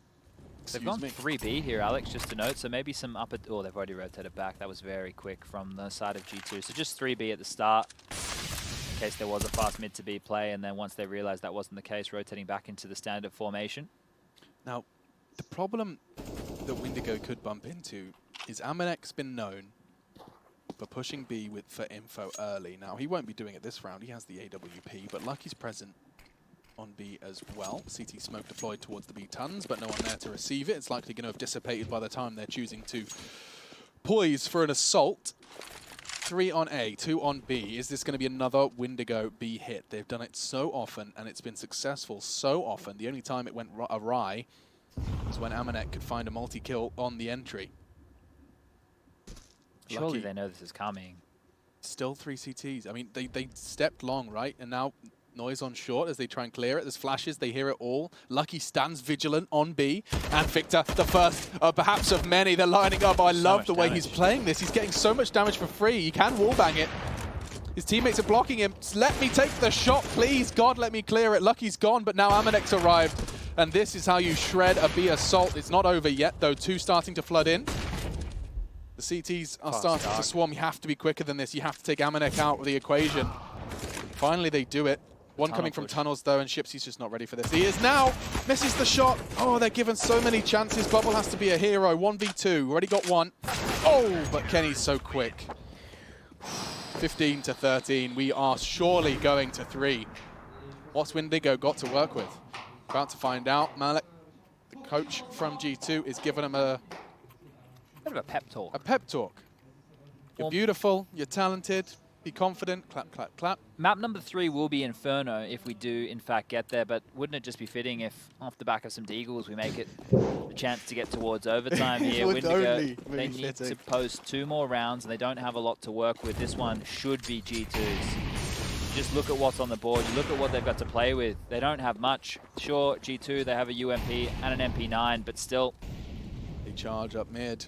Speaker 2: They've gone 3B here, Alex, just to note. So maybe some upper... Oh, they've already rotated back. That was very quick from the side of G2. So just 3B at the start, in case there was a fast mid to B play. And then once they realized that wasn't the case, rotating back into the standard formation.
Speaker 1: Now, the problem that Wendigo could bump into is Amanek's been known for pushing B for info early. Now, he won't be doing it this round. He has the AWP, but Lucky's present on B as well. CT smoke deployed towards the B tons, but no one there to receive it. It's likely going to have dissipated by the time they're choosing to poise for an assault. 3 on A, 2 on B. Is this going to be another Wendigo B hit? They've done it so often, and it's been successful so often. The only time it went awry was when Amanek could find a multi-kill on the entry.
Speaker 2: Surely
Speaker 1: Lucky.
Speaker 2: they know this is coming.
Speaker 1: Still 3 CTs. I mean, they stepped long, right? And now noise on short as they try and clear it. There's flashes. They hear it all. Lucky stands vigilant on B. And Victor, the first perhaps of many. They're lining up. I love the way he's playing this. He's getting so much damage for free. He can wallbang it. His teammates are blocking him. Let me take the shot, please. God, let me clear it. Lucky's gone, but now Amanek's arrived. And this is how you shred a B assault. It's not over yet, though. 2 starting to flood in. The CTs are starting to swarm. You have to be quicker than this. You have to take Amanek out of the equation. Finally, they do it. One coming from tunnels, though, and Shipsy's just not ready for this. He is now. Misses the shot. Oh, they're given so many chances. Bubble has to be a hero. 1v2. Already got 1. Oh, but Kenny's so quick. 15-13. We are surely going to 3. What's Wendigo got to work with? About to find out. Malik, the coach from G2, is giving him a
Speaker 2: Bit of a pep talk.
Speaker 1: pep talk. You're beautiful, you're talented, Be confident. Clap, clap, clap.
Speaker 2: Map number 3 will be Inferno if we do, in fact, get there. But wouldn't it just be fitting if, off the back of some Deagles, we make it a chance to get towards overtime here?
Speaker 1: Would
Speaker 2: Windigo,
Speaker 1: only be
Speaker 2: they need
Speaker 1: fitting.
Speaker 2: to post 2 more rounds, and they don't have a lot to work with. This one should be G2's. Just look at what's on the board. You look at what they've got to play with. They don't have much. Sure, G2, they have a UMP and an MP9, but still.
Speaker 1: They charge up mid.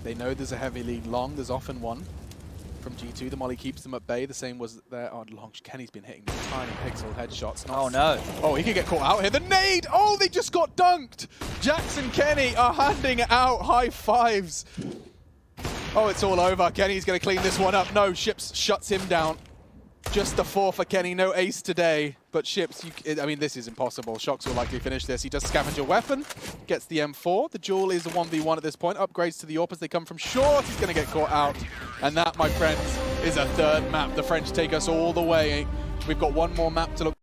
Speaker 1: They know there's a heavy lead long. There's often one from G2. The molly keeps them at bay. The same was there on long. Kenny's been hitting these tiny pixel headshots.
Speaker 2: Oh no.
Speaker 1: Oh, he could get caught out here. The nade! Oh, they just got dunked! Jax and Kenny are handing out high fives. Oh, it's all over. Kenny's going to clean this one up. No, Ships shuts him down. Just the 4 for Kenny. No ace today. But Ships, I mean, this is impossible. Shox will likely finish this. He does scavenger weapon. Gets the M4. The Duel is a 1v1 at this point. Upgrades to the AWP as they come from short. He's going to get caught out. And that, my friends, is a 3rd map. The French take us all the way. We've got one more map to look.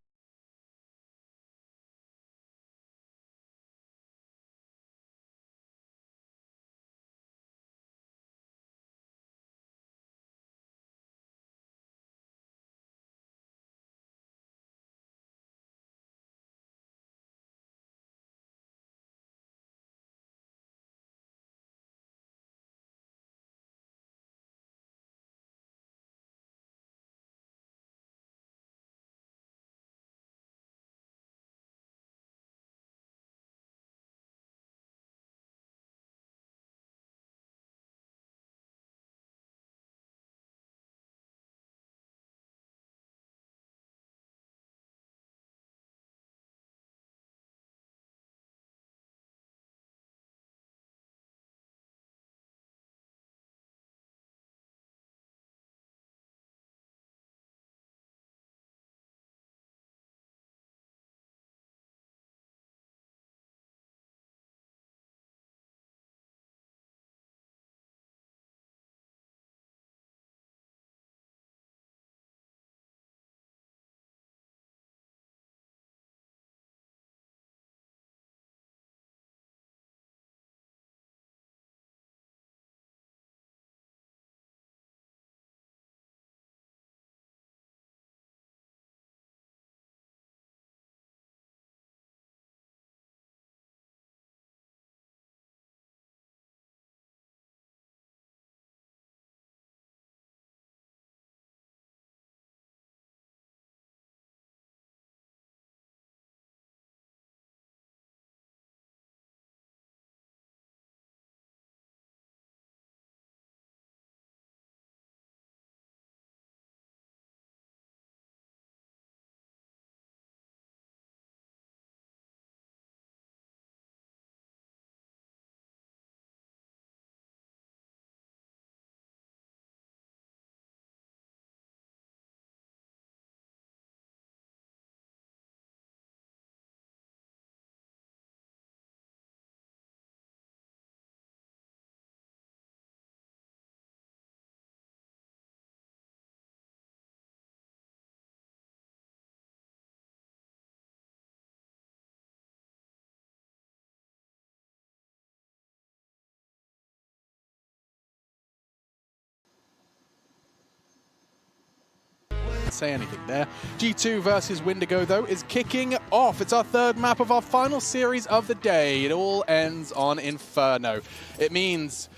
Speaker 1: Say anything there. G2 versus Windigo, though, is kicking off. It's our 3rd map of our final series of the day. It all ends on Inferno. It means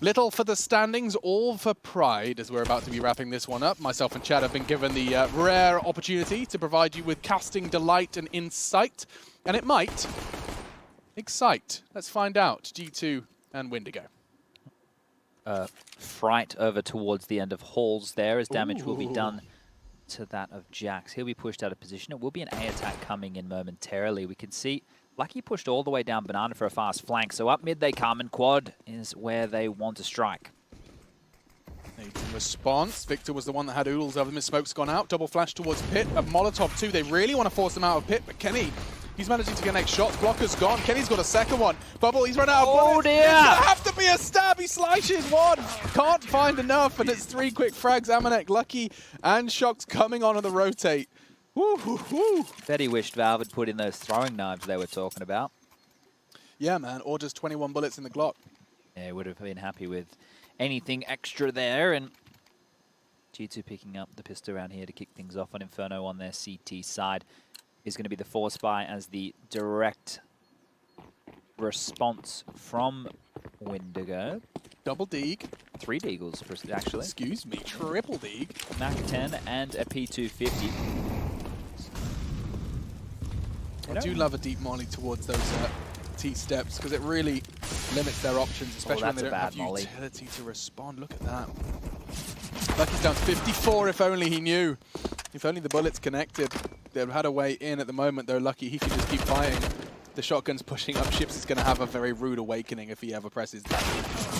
Speaker 1: little for the standings, all for pride, as we're about to be wrapping this one up. Myself and Chad have been given the rare opportunity to provide you with casting delight and insight, and it might excite. Let's find out. G2 and Windigo.
Speaker 2: Fright over towards the end of Halls there, as damage will be done to that of Jax. He'll be pushed out of position. It will be an A attack coming in momentarily. We can see Lucky pushed all the way down Banana for a fast flank. So up mid they come, and quad is where they want to strike.
Speaker 1: In response, Victor was the one that had oodles of him. His smoke's gone out. Double flash towards Pit. A Molotov too. They really want to force him out of Pit, but Kenny, he's managing to connect shots. Blocker's gone. Kenny's got a second one. Bubble, he's run out of bullets.
Speaker 2: Oh dear!
Speaker 1: It's gonna have to be a stab. He slashes one. Can't find enough, and it's 3 quick frags. Amanek, Lucky, and Shox coming on the rotate. Woo, woo, woo.
Speaker 2: Bet he wished Valve had put in those throwing knives they were talking about.
Speaker 1: Yeah, man. Or just 21 bullets in the Glock.
Speaker 2: Yeah, would have been happy with anything extra there. And G2 picking up the pistol round here to kick things off on Inferno on their CT side is going to be the Force Buy as the direct response from Wendigo.
Speaker 1: Double Deeg.
Speaker 2: 3 Deagles, actually.
Speaker 1: Excuse me, triple Deeg.
Speaker 2: Mac 10 and a P250.
Speaker 1: I do love a deep molly towards those T-steps because it really limits their options, especially when they don't have utility to respond. Look at that. Lucky's down to 54, if only he knew. If only the bullets connected. They've had a way in at the moment, though. Lucky he can just keep fighting. The shotgun's pushing up. Ships is going to have a very rude awakening if he ever presses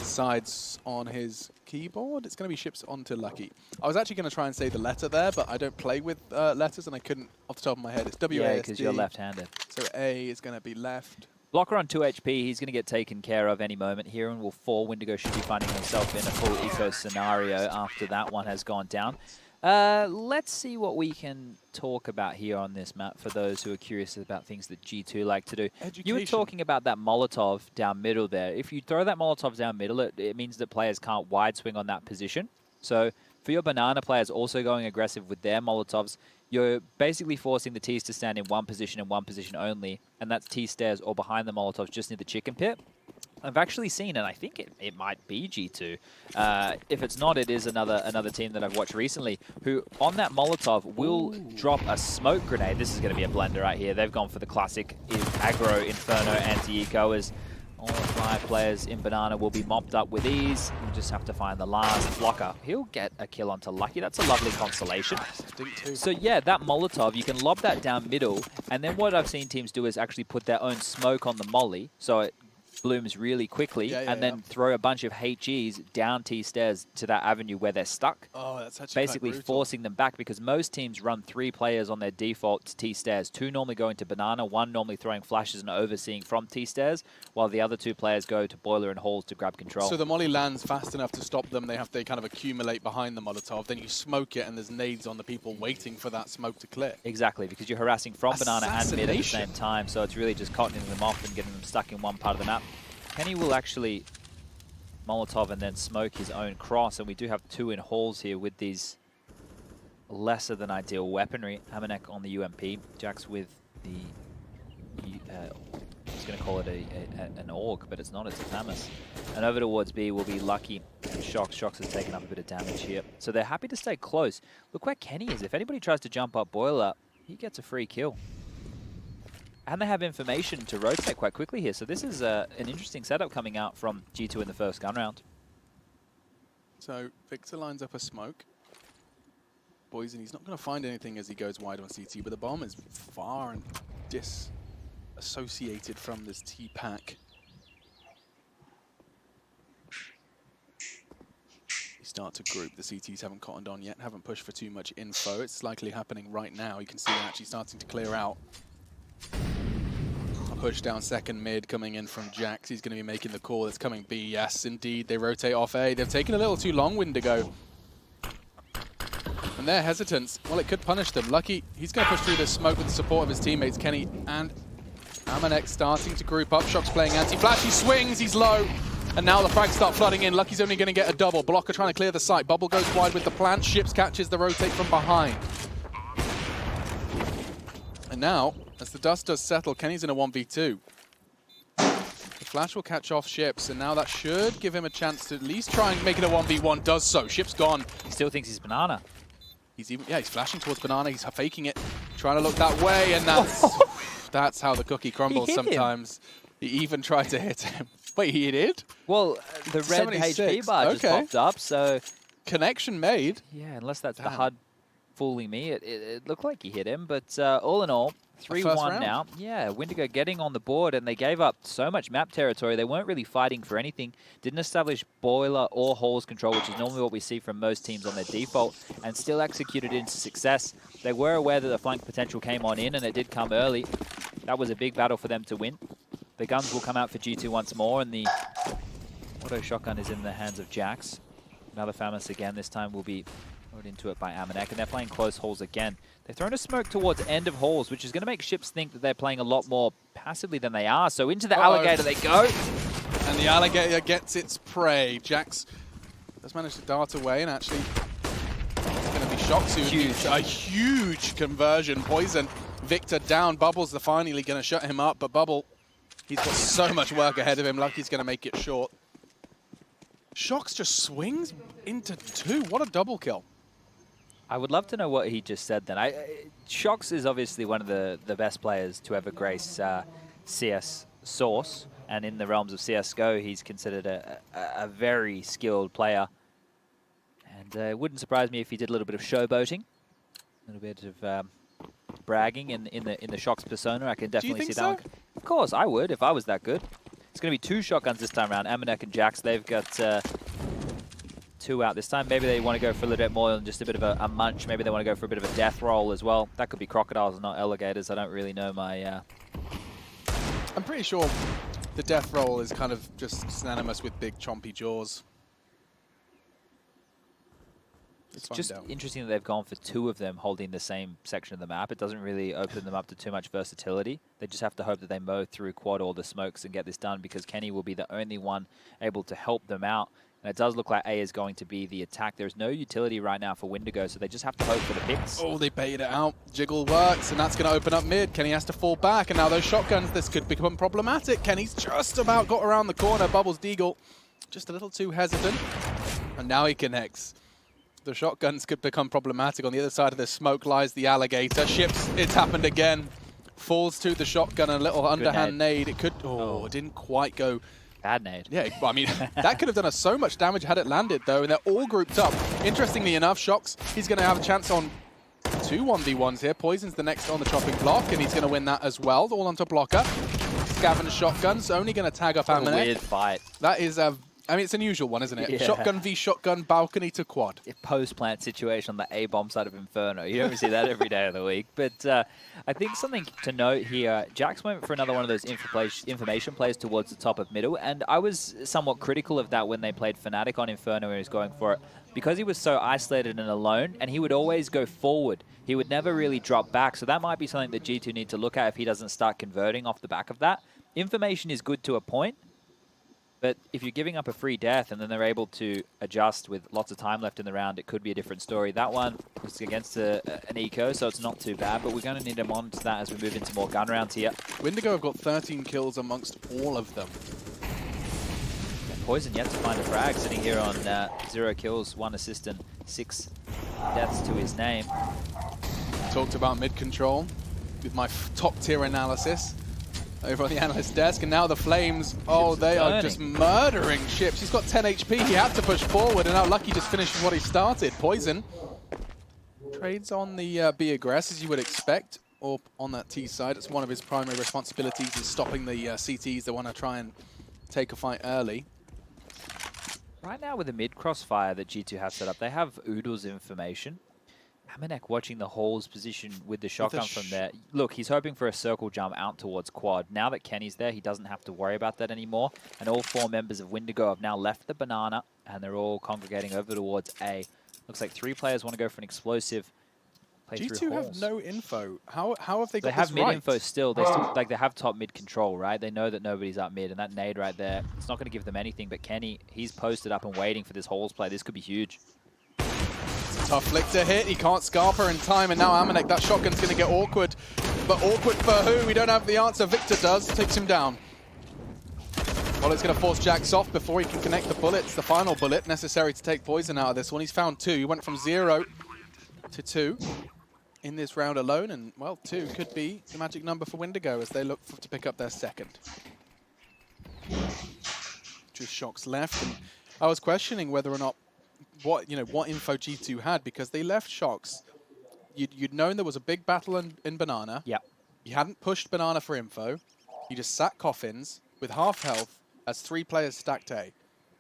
Speaker 1: sides on his keyboard. It's going to be Ships onto Lucky. I was actually going to try and say the letter there, but I don't play with letters, and I couldn't off the top of my head. It's W-A-S-D.
Speaker 2: Yeah, because you're left-handed.
Speaker 1: So A is going to be left.
Speaker 2: Blocker on 2 HP, he's going to get taken care of any moment here and will fall. Wendigo should be finding himself in a full eco scenario after that one has gone down. Let's see what we can talk about here on this map for those who are curious about things that G2 like to do.
Speaker 1: Education.
Speaker 2: You were talking about that Molotov down middle there. If you throw that Molotov down middle, it means that players can't wide swing on that position. So for your banana players also going aggressive with their Molotovs, you're basically forcing the Ts to stand in one position and one position only, and that's T-stairs or behind the Molotovs just near the chicken pit. I've actually seen, and I think it might be G2. If it's not, it is another team that I've watched recently, who on that Molotov will drop a smoke grenade. This is going to be a blender right here. They've gone for the classic aggro Inferno anti-eco as all 5 players in Banana will be mopped up with ease. We'll just have to find the last blocker. He'll get a kill onto Lucky. That's a lovely consolation. So yeah, that Molotov, you can lob that down middle, and then what I've seen teams do is actually put their own smoke on the molly, so it blooms really quickly, and then throw a bunch of HEs down T-stairs to that avenue where they're stuck.
Speaker 1: Oh, that's actually
Speaker 2: basically forcing them back, because most teams run 3 players on their default T-stairs. 2 normally going to Banana, 1 normally throwing flashes and overseeing from T-stairs, while the other 2 players go to Boiler and Halls to grab control.
Speaker 1: So the molly lands fast enough to stop them. They kind of accumulate behind the Molotov. Then you smoke it, and there's nades on the people waiting for that smoke to clear.
Speaker 2: Exactly, because you're harassing from Banana and mid at the same time, so it's really just cottoning them off and getting them stuck in one part of the map. Kenny will actually Molotov and then smoke his own cross, and we do have 2 in Halls here with these lesser than ideal weaponry. Amanek on the UMP, Jax with the, I was going to call it an AUG, but it's not, it's a FAMAS. And over towards B will be Lucky and Shox. Shox has taken up a bit of damage here. So they're happy to stay close. Look where Kenny is. If anybody tries to jump up Boiler, he gets a free kill. And they have information to rotate quite quickly here. So this is an interesting setup coming out from G2 in the first gun round.
Speaker 1: So Victor lines up a smoke. Poison, he's not going to find anything as he goes wide on CT, but the bomb is far and disassociated from this T-pack. You start to group. The CTs haven't cottoned on yet, haven't pushed for too much info. It's likely happening right now. You can see them actually starting to clear out. Push down second mid coming in from Jax. He's going to be making the call. It's coming B. Yes, indeed. They rotate off A. They've taken a little too long, Wendigo. And their hesitance, well, it could punish them. Lucky, he's going to push through this smoke with the support of his teammates, Kenny and Amanek starting to group up. Shox playing anti-flash. He swings. He's low. And now the frags start flooding in. Lucky's only going to get a double. Blocker trying to clear the site. Bubble goes wide with the plant. Ships catches the rotate from behind. And now, as the dust does settle, Kenny's in a 1v2. The flash will catch off Ships, and now that should give him a chance to at least try and make it a 1v1. Does so. Ships gone.
Speaker 2: He still thinks he's Banana.
Speaker 1: He's flashing towards Banana. He's faking it, trying to look that way, and that's how the cookie crumbles sometimes. He even tried to hit him. Wait, he did?
Speaker 2: Well, the red HP bar just popped up, so...
Speaker 1: Connection made.
Speaker 2: Yeah, unless that's the HUD fooling me. It looked like he hit him, but all in all, 3-1 now. Yeah, Wendigo getting on the board, and they gave up so much map territory. They weren't really fighting for anything. Didn't establish Boiler or Halls control, which is normally what we see from most teams on their default, and still executed into success. They were aware that the flank potential came on in, and it did come early. That was a big battle for them to win. The guns will come out for G2 once more, and the auto shotgun is in the hands of Jax. Another FAMAS again. This time will be put into it by Amanek, and they're playing close Halls again. They've thrown a smoke towards end of Halls, which is going to make Ships think that they're playing a lot more passively than they are. So into the Alligator they go.
Speaker 1: And the Alligator gets its prey. Jax has managed to dart away and actually Shocks who
Speaker 2: Huge.
Speaker 1: needs a huge conversion. Poison, Victor down. Bubbles are finally going to shut him up, but Bubble, he's got so much work ahead of him. Lucky's going to make it short. Shocks just swings into 2. What a double kill.
Speaker 2: I would love to know what he just said then. Shocks is obviously one of the best players to ever grace CS Source, and in the realms of CSGO, he's considered a very skilled player. And it wouldn't surprise me if he did a little bit of showboating, a little bit of bragging in the Shocks persona. I can definitely see that one. Of course, I would if I was that good. It's going to be 2 shotguns this time around. Amanek and Jax, they've got 2 out this time. Maybe they want to go for a little bit more than just a bit of a munch. Maybe they want to go for a bit of a death roll as well. That could be crocodiles, not alligators. I don't really know my...
Speaker 1: I'm pretty sure the death roll is kind of just synonymous with big chompy jaws.
Speaker 2: It's just interesting that they've gone for 2 of them holding the same section of the map. It doesn't really open them up to too much versatility. They just have to hope that they mow through quad all the smokes and get this done, because Kenny will be the only one able to help them out. And it does look like A is going to be the attack. There's no utility right now for Wendigo, so they just have to hope for the picks.
Speaker 1: Oh, they baited it out. Jiggle works, and that's going to open up mid. Kenny has to fall back, and now those shotguns, this could become problematic. Kenny's just about got around the corner. Bubbles Deagle just a little too hesitant, and now he connects. The shotguns could become problematic. On the other side of the smoke lies the alligator. Ships, it's happened again. Falls to the shotgun, and a little underhand nade. It could, it didn't quite go.
Speaker 2: Bad nade.
Speaker 1: Yeah, I mean, that could have done us so much damage had it landed, though, and they're all grouped up. Interestingly enough, Shocks, he's going to have a chance on 2 1v1s here. Poison's the next on the chopping block, and he's going to win that as well. All onto blocker. Scaven shotguns, only going to tag up Amanek.
Speaker 2: Weird fight.
Speaker 1: That is I mean, it's an unusual one, isn't it?
Speaker 2: Yeah.
Speaker 1: Shotgun v shotgun, balcony to quad.
Speaker 2: A post-plant situation on the A-bomb side of Inferno. You don't see that every day of the week. But I think something to note here, Jax went for another one of those information plays towards the top of middle, and I was somewhat critical of that when they played Fnatic on Inferno and he was going for it, because he was so isolated and alone, and he would always go forward. He would never really drop back, so that might be something that G2 need to look at if he doesn't start converting off the back of that. Information is good to a point, but if you're giving up a free death and then they're able to adjust with lots of time left in the round, it could be a different story. That one was against an eco, so it's not too bad, but we're going to need to monitor that as we move into more gun rounds here.
Speaker 1: Wendigo have got 13 kills amongst all of them.
Speaker 2: And Poison yet to find a frag, sitting here on 0 kills, 1 assist and 6 deaths to his name.
Speaker 1: Talked about mid-control with my top-tier analysis over on the analyst desk, and now the Flames, they are just murdering ships. He's got 10 HP, he had to push forward, and now Lucky just finishes what he started. Poison trades on the B aggress, as you would expect, or on that T side. It's one of his primary responsibilities, is stopping the CTs that want to try and take a fight early.
Speaker 2: Right now with the mid-crossfire that G2 has set up, they have Oodle's information. Amanek watching the Hall's position with the shotgun from there. Look, he's hoping for a circle jump out towards quad. Now that Kenny's there, he doesn't have to worry about that anymore. And all 4 members of Wendigo have now left the banana, and they're all congregating over towards A. Looks like 3 players want to go for an explosive play
Speaker 1: G2
Speaker 2: through
Speaker 1: have
Speaker 2: Halls.
Speaker 1: no info. How have they got
Speaker 2: They have
Speaker 1: this
Speaker 2: mid
Speaker 1: right?
Speaker 2: info still. They still like they have top mid control, right? They know that nobody's up mid, and that nade right there, it's not going to give them anything. But Kenny, he's posted up and waiting for this Halls play. This could be huge.
Speaker 1: Tough flick to hit, he can't Scarper in time, and now Amanek, that shotgun's going to get awkward. But awkward for who? We don't have the answer. Victor does, takes him down. Well, it's going to force Jax off before he can connect the bullets. The final bullet necessary to take Poison out of this one. He's found 2. He went from 0 to 2 in this round alone, and, well, 2 could be the magic number for Wendigo as they look to pick up their second. Just Shocks left, and I was questioning whether or not what info G2 had, because they left Shocks. You'd known there was a big battle in Banana.
Speaker 2: Yep.
Speaker 1: You hadn't pushed Banana for info. You just sat Coffins with half health as 3 players stacked A.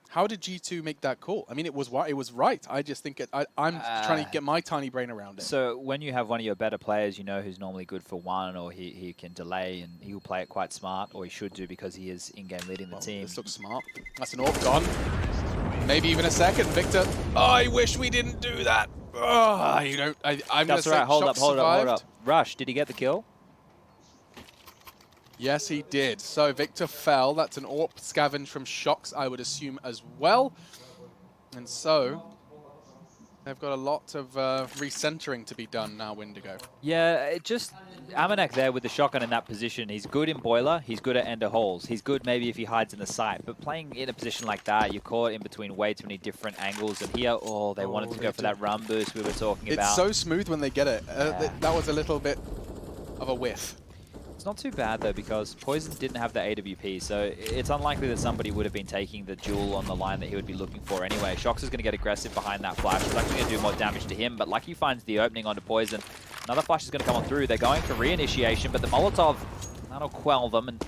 Speaker 1: How did G2 make that call? I mean, it was right. I just think I'm trying to get my tiny brain around it.
Speaker 2: So when you have one of your better players, you know who's normally good for one, or he can delay and he'll play it quite smart, or he should do because he is in-game leading the team.
Speaker 1: This looks smart. That's an AWP gone. Maybe even a second. Victor, I wish we didn't do that. I'm going to say
Speaker 2: Hold
Speaker 1: Shocks
Speaker 2: up.
Speaker 1: survived.
Speaker 2: Rush, did he get the kill?
Speaker 1: Yes, he did. So Victor fell. That's an AWP scavenge from Shocks, I would assume, as well. And so They've got a lot of recentering to be done now, Wendigo.
Speaker 2: Yeah, it just Amanek there with the shotgun in that position. He's good in boiler. He's good at ender holes. He's good maybe if he hides in the site. But playing in a position like that, you're caught in between way too many different angles. And here, they wanted to go for that run boost we were talking about.
Speaker 1: It's so smooth when they get it. That was a little bit of a whiff.
Speaker 2: It's not too bad though, because Poison didn't have the AWP, so it's unlikely that somebody would have been taking the duel on the line that he would be looking for anyway. Shox is going to get aggressive behind that flash. It's actually going to do more damage to him, but Lucky finds the opening onto Poison. Another flash is going to come on through. They're going for reinitiation, but the Molotov, that'll quell them and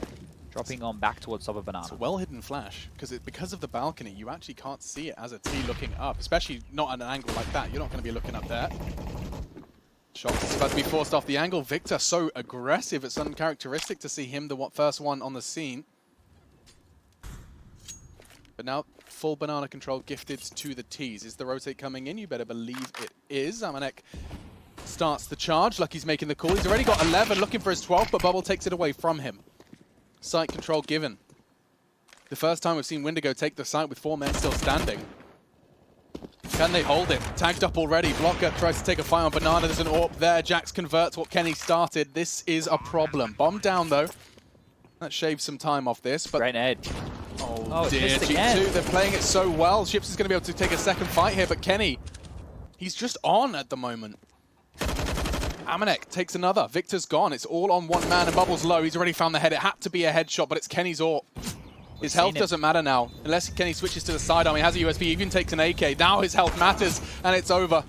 Speaker 2: dropping on back towards top of Banana.
Speaker 1: It's a well-hidden flash, because of the balcony, you actually can't see it as a T looking up, especially not at an angle like that. You're not going to be looking up there. Shox is about to be forced off the angle. Victor so aggressive. It's uncharacteristic to see him the first one on the scene. But now full Banana control gifted to the T's. Is the rotate coming in? You better believe it is. Amanek starts the charge. Lucky's making the call. He's already got 11, looking for his 12th, but Bubble takes it away from him. Site control given. The first time we've seen Wendigo take the site with 4 men still standing. Can they hold it? Tagged up already. Blocker tries to take a fight on Banana. There's an AWP there. Jax converts what Kenny started. This is a problem. Bomb down, though. That shaves some time off this. But
Speaker 2: great nade.
Speaker 1: Oh dear, G2, they're playing it so well. Ships is going to be able to take a second fight here, but Kenny, he's just on at the moment. Amanek takes another. Victor's gone. It's all on one man, and Bubble's low. He's already found the head. It had to be a headshot, but it's Kenny's AWP. His health doesn't matter now, unless Kenny switches to the sidearm. He has a USB, even takes an AK. Now his health matters, and it's over.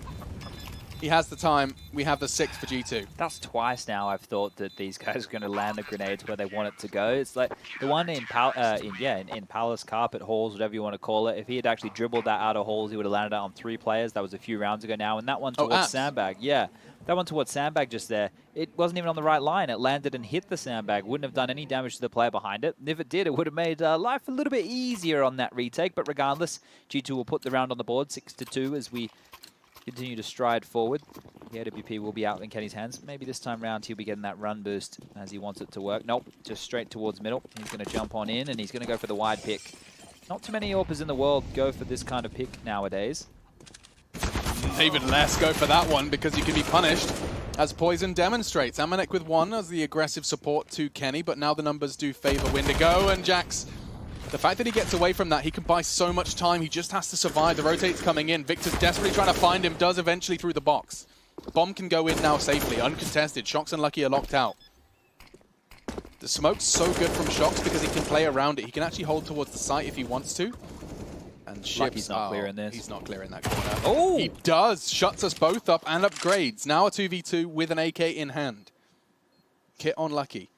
Speaker 1: He has the time. We have the 6 for G2.
Speaker 2: That's twice now I've thought that these guys are going to land the grenades where they want it to go. It's like the one in Palace, Carpet, Halls, whatever you want to call it. If he had actually dribbled that out of Halls, he would have landed it on 3 players. That was a few rounds ago now. And that one towards Sandbag. Yeah, that one towards Sandbag just there. It wasn't even on the right line. It landed and hit the Sandbag. Wouldn't have done any damage to the player behind it. And if it did, it would have made life a little bit easier on that retake. But regardless, G2 will put the round on the board, 6-2, as we continue to stride forward. The AWP will be out in Kenny's hands. Maybe this time round he'll be getting that run boost as he wants it to work. Nope, just straight towards middle. He's going to jump on in and he's going to go for the wide pick. Not too many AWPers in the world go for this kind of pick nowadays.
Speaker 1: Even less go for that one because you can be punished, as Poison demonstrates. Amanek with 1 as the aggressive support to Kenny, but now the numbers do favor Wendigo, and Jax, the fact that he gets away from that, he can buy so much time. He just has to survive. The rotate's coming in. Victor's desperately trying to find him, does eventually through the box. Bomb can go in now safely, uncontested. Shox and Lucky are locked out. The smoke's so good from Shox because he can play around it. He can actually hold towards the site if he wants to. And Ships,
Speaker 2: Lucky's not clearing this.
Speaker 1: He's not clearing that corner.
Speaker 2: Oh!
Speaker 1: He does. Shuts us both up and upgrades. Now a 2v2 with an AK in hand. Kit on Lucky.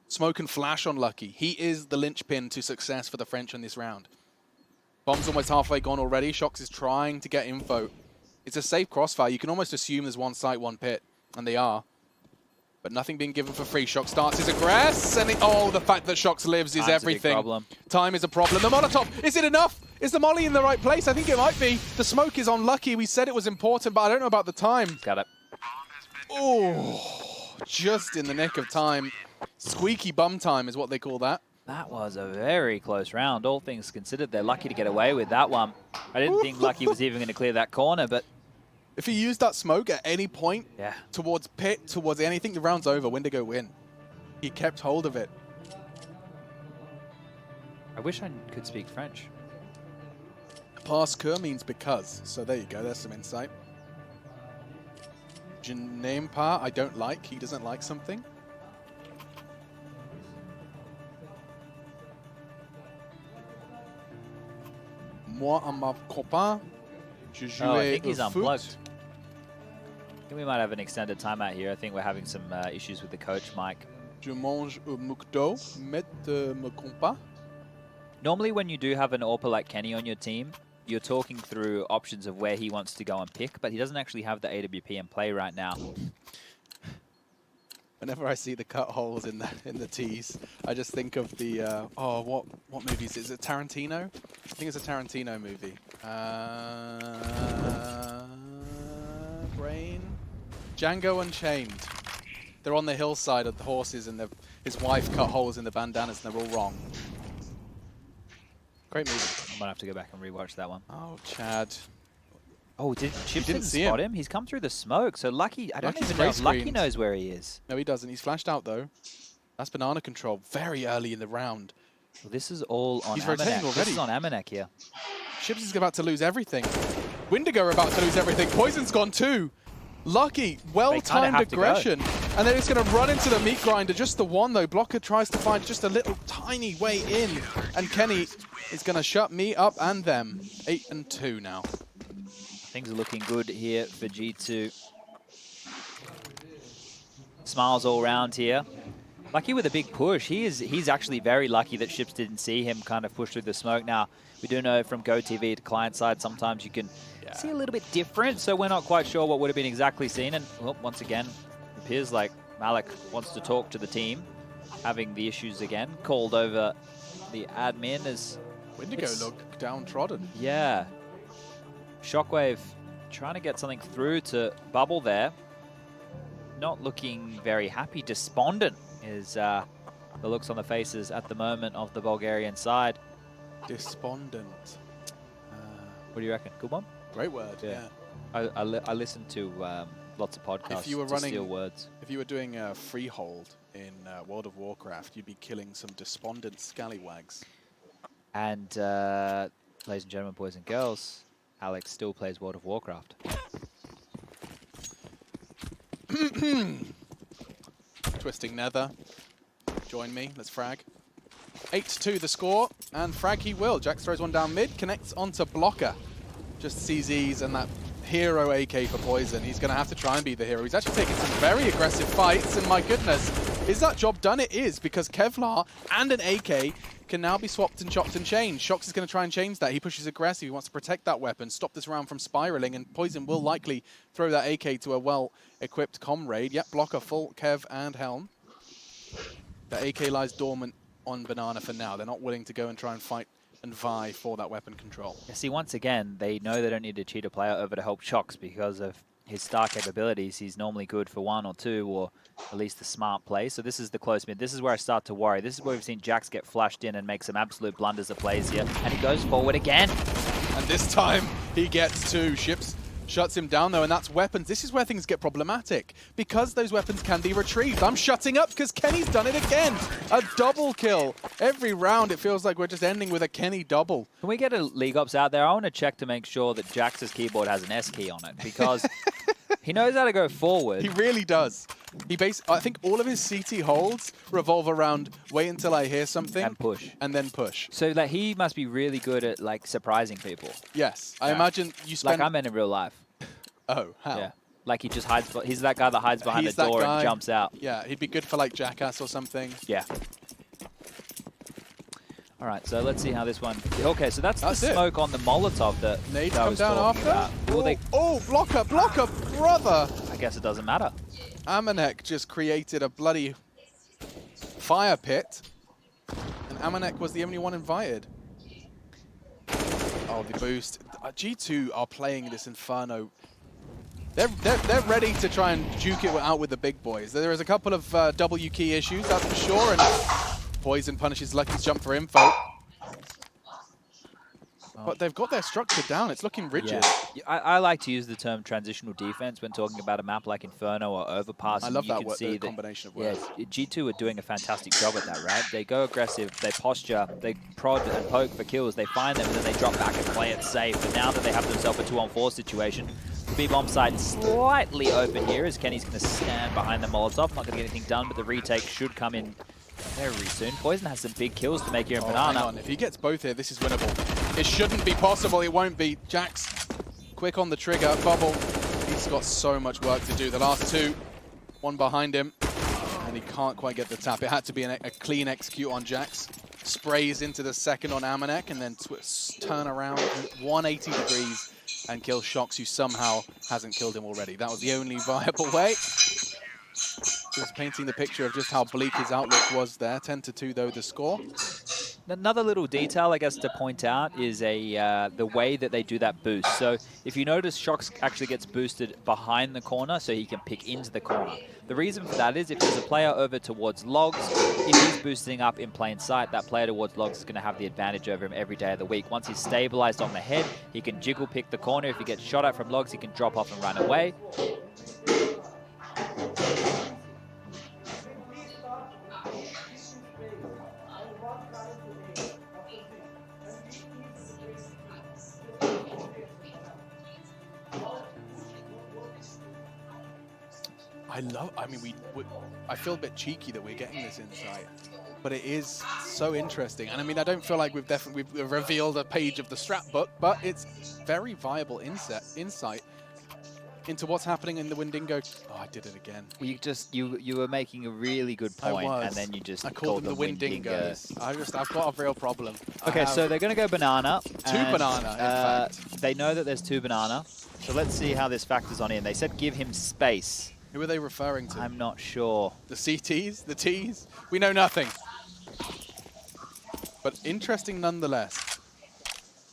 Speaker 1: Smoke and flash on Lucky. He is the linchpin to success for the French in this round. Bomb's almost halfway gone already. Shox is trying to get info. It's a safe crossfire. You can almost assume there's one site, one pit, and they are. But nothing being given for free. Shox starts his aggress, and the fact that Shox lives is everything. Time is a problem. The Molotov, is it enough? Is the molly in the right place? I think it might be. The smoke is on Lucky. We said it was important, but I don't know about the time.
Speaker 2: Got it.
Speaker 1: Oh, just in the nick of time. Squeaky bum time is what they call that.
Speaker 2: That was a very close round, all things considered. They're lucky to get away with that one. I didn't think Lucky was even going to clear that corner, but...
Speaker 1: If he used that smoke at any point, towards pit, towards anything, the round's over. Wendigo win. He kept hold of it.
Speaker 2: I wish I could speak French.
Speaker 1: Parce que means because. So there you go, there's some insight. Je n'aime pas, I don't like. He doesn't like something. Moi à ma copain, je jouais
Speaker 2: I think he's
Speaker 1: au
Speaker 2: unplugged.
Speaker 1: foot.
Speaker 2: I think we might have an extended timeout here. I think we're having some issues with the coach, Mike.
Speaker 1: Je mange au McDo, met me compas.
Speaker 2: Normally when you do have an AWPer like Kenny on your team, you're talking through options of where he wants to go and pick, but he doesn't actually have the AWP in play right now.
Speaker 1: Whenever I see the cut holes in the T's, I just think of the what movie is it? Is it Tarantino? I think it's a Tarantino movie. Brain, Django Unchained. They're on the hillside of the horses, and his wife cut holes in the bandanas, and they're all wrong. Great movie.
Speaker 2: I'm gonna have to go back and rewatch that one.
Speaker 1: Oh, Chad.
Speaker 2: Oh, Chips didn't
Speaker 1: see
Speaker 2: spot him? He's come through the smoke. So Lucky, I don't
Speaker 1: Lucky's
Speaker 2: even know if Lucky
Speaker 1: screened.
Speaker 2: knows where he is.
Speaker 1: No, he doesn't. He's flashed out, though. That's banana control very early in the round.
Speaker 2: Well, this is all on
Speaker 1: He's rotating
Speaker 2: Amanek. This
Speaker 1: already.
Speaker 2: is on Amanek here.
Speaker 1: Chips is about to lose everything. Wendigo are about to lose everything. Poison's gone too. Lucky, well-timed
Speaker 2: have to go.
Speaker 1: aggression. And then it's going to run into the meat grinder. Just the one, though. Blocker tries to find just a little tiny way in. And Kenny is going to shut me up and them. 8-2 now.
Speaker 2: Things are looking good here for G2. Smiles all around here. Lucky with a big push. He's actually very lucky that Ships didn't see him kind of push through the smoke. Now, we do know from GoTV to client side, sometimes you can see a little bit different, so we're not quite sure what would have been exactly seen. And well, once again, it appears like Malik wants to talk to the team, having the issues again. Called over the admin as...
Speaker 1: Wendigo look downtrodden.
Speaker 2: Yeah. Shockwave trying to get something through to Bubble there. Not looking very happy. Despondent is the looks on the faces at the moment of the Bulgarian side.
Speaker 1: Despondent.
Speaker 2: What do you reckon? Good one?
Speaker 1: Great word, yeah.
Speaker 2: I listen to lots of podcasts
Speaker 1: If you were
Speaker 2: to
Speaker 1: running,
Speaker 2: steal words.
Speaker 1: If you were doing a freehold in World of Warcraft, you'd be killing some despondent scallywags.
Speaker 2: And ladies and gentlemen, boys and girls, Alex still plays World of Warcraft.
Speaker 1: Twisting Nether. Join me, let's frag. 8-2 the score, and frag he will. Jax throws one down mid, connects onto Blocker. Just CZs and that hero AK for Poison. He's going to have to try and be the hero. He's actually taking some very aggressive fights, and my goodness, is that job done? It is, because Kevlar and an AK can now be swapped and chopped and changed. Shox is going to try and change that. He pushes aggressive. He wants to protect that weapon, stop this round from spiraling, and Poison will likely throw that AK to a well-equipped comrade. Yep, Blocker full Kev and Helm. The AK lies dormant on Banana for now. They're not willing to go and try and fight and vie for that weapon control.
Speaker 2: Yeah, see, once again, they know they don't need to cheat a player over to help Shox because of his star capabilities. He's normally good for 1 or 2, or at least the smart play. So this is the close mid. This is where I start to worry. This is where we've seen Jax get flashed in and make some absolute blunders of plays here. And he goes forward again.
Speaker 1: And this time, he gets 2. Ships shuts him down, though, and that's weapons. This is where things get problematic, because those weapons can be retrieved. I'm shutting up because Kenny's done it again. A double kill. Every round, it feels like we're just ending with a Kenny double.
Speaker 2: Can we get a League Ops out there? I want to check to make sure that Jax's keyboard has an S key on it, because he knows how to go forward.
Speaker 1: He really does. I think all of his CT holds revolve around wait until I hear something
Speaker 2: and push.
Speaker 1: And then push.
Speaker 2: So like he must be really good at like surprising people.
Speaker 1: Yes. I imagine you spend...
Speaker 2: Like I meant in real life.
Speaker 1: Oh, how?
Speaker 2: Yeah. Like he just hides, he's that guy that hides behind the door and jumps out.
Speaker 1: Yeah, he'd be good for like Jackass or something.
Speaker 2: Yeah. All right, so let's see how this one... Okay, so that's the smoke on the Molotov that
Speaker 1: Nades
Speaker 2: I
Speaker 1: come
Speaker 2: was
Speaker 1: down
Speaker 2: talking
Speaker 1: after.
Speaker 2: about.
Speaker 1: Oh, blocker, brother!
Speaker 2: I guess it doesn't matter.
Speaker 1: Amanek just created a bloody fire pit, and Amanek was the only one invited. Oh, the boost. G2 are playing this Inferno. They're ready to try and juke it out with the big boys. There is a couple of W key issues, that's for sure, and Poison punishes Lucky's jump for info. But they've got their structure down. It's looking rigid.
Speaker 2: Yeah. I like to use the term transitional defense when talking about a map like Inferno or Overpass.
Speaker 1: I love
Speaker 2: you
Speaker 1: that
Speaker 2: can
Speaker 1: word,
Speaker 2: see
Speaker 1: the combination of words.
Speaker 2: Yeah, G2 are doing a fantastic job at that, right? They go aggressive, they posture, they prod and poke for kills, they find them, and then they drop back and play it safe. But now that they have themselves a 2-on-4 situation, the B-bomb side slightly open here as Kenny's going to stand behind the Molotov. Not going to get anything done, but the retake should come in very soon. Poison has some big kills to make here in Banana.
Speaker 1: Hang on. If he gets both here, this is winnable. It shouldn't be possible. It won't be. Jax, quick on the trigger. Bubble. He's got so much work to do. The last 2, one behind him, and he can't quite get the tap. It had to be a clean execute on Jax. Sprays into the second on Amanek, and then turn around 180 degrees and kill Shox, who somehow hasn't killed him already. That was the only viable way. Just painting the picture of just how bleak his outlook was there. 10-2 though the score.
Speaker 2: Another little detail, I guess, to point out is the way that they do that boost. So if you notice, Shox actually gets boosted behind the corner so he can pick into the corner. The reason for that is if there's a player over towards Logs, if he's boosting up in plain sight, that player towards Logs is going to have the advantage over him every day of the week. Once he's stabilized on the head, he can jiggle pick the corner. If he gets shot at from Logs, he can drop off and run away.
Speaker 1: I mean, I feel a bit cheeky that we're getting this insight, but it is so interesting. And I mean, I don't feel like we've revealed a page of the strat book, but it's very viable insight into what's happening in the Windingo. Oh, I did it again.
Speaker 2: You were making a really good point, and then you just called them the Windingos.
Speaker 1: I've got a real problem.
Speaker 2: Okay, so they're going to go banana.
Speaker 1: Banana, in fact.
Speaker 2: They know that there's 2 banana, so let's see how this factors on in. They said give him space.
Speaker 1: Who are they referring to?
Speaker 2: I'm not sure.
Speaker 1: The CTs? The Ts? We know nothing. But interesting nonetheless.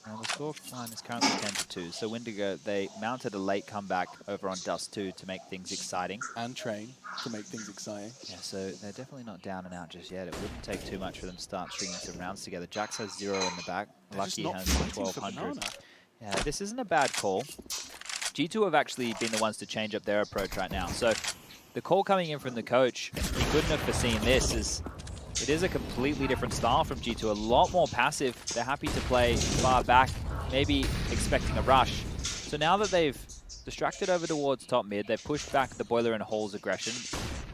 Speaker 2: Well, the scoreline is currently 10-2, so Windigo, they mounted a late comeback over on Dust 2 to make things exciting.
Speaker 1: And Train to make things exciting.
Speaker 2: Yeah, so they're definitely not down and out just yet. It wouldn't take too much for them to start stringing some rounds together. Jax has 0 in the back. Lucky has 1,200. Yeah, this isn't a bad call. G2 have actually been the ones to change up their approach right now. So the call coming in from the coach, he couldn't have foreseen this. It is a completely different style from G2, a lot more passive. They're happy to play far back, maybe expecting a rush. So now that they've distracted over towards top mid, they've pushed back the Boiler and Halls aggression.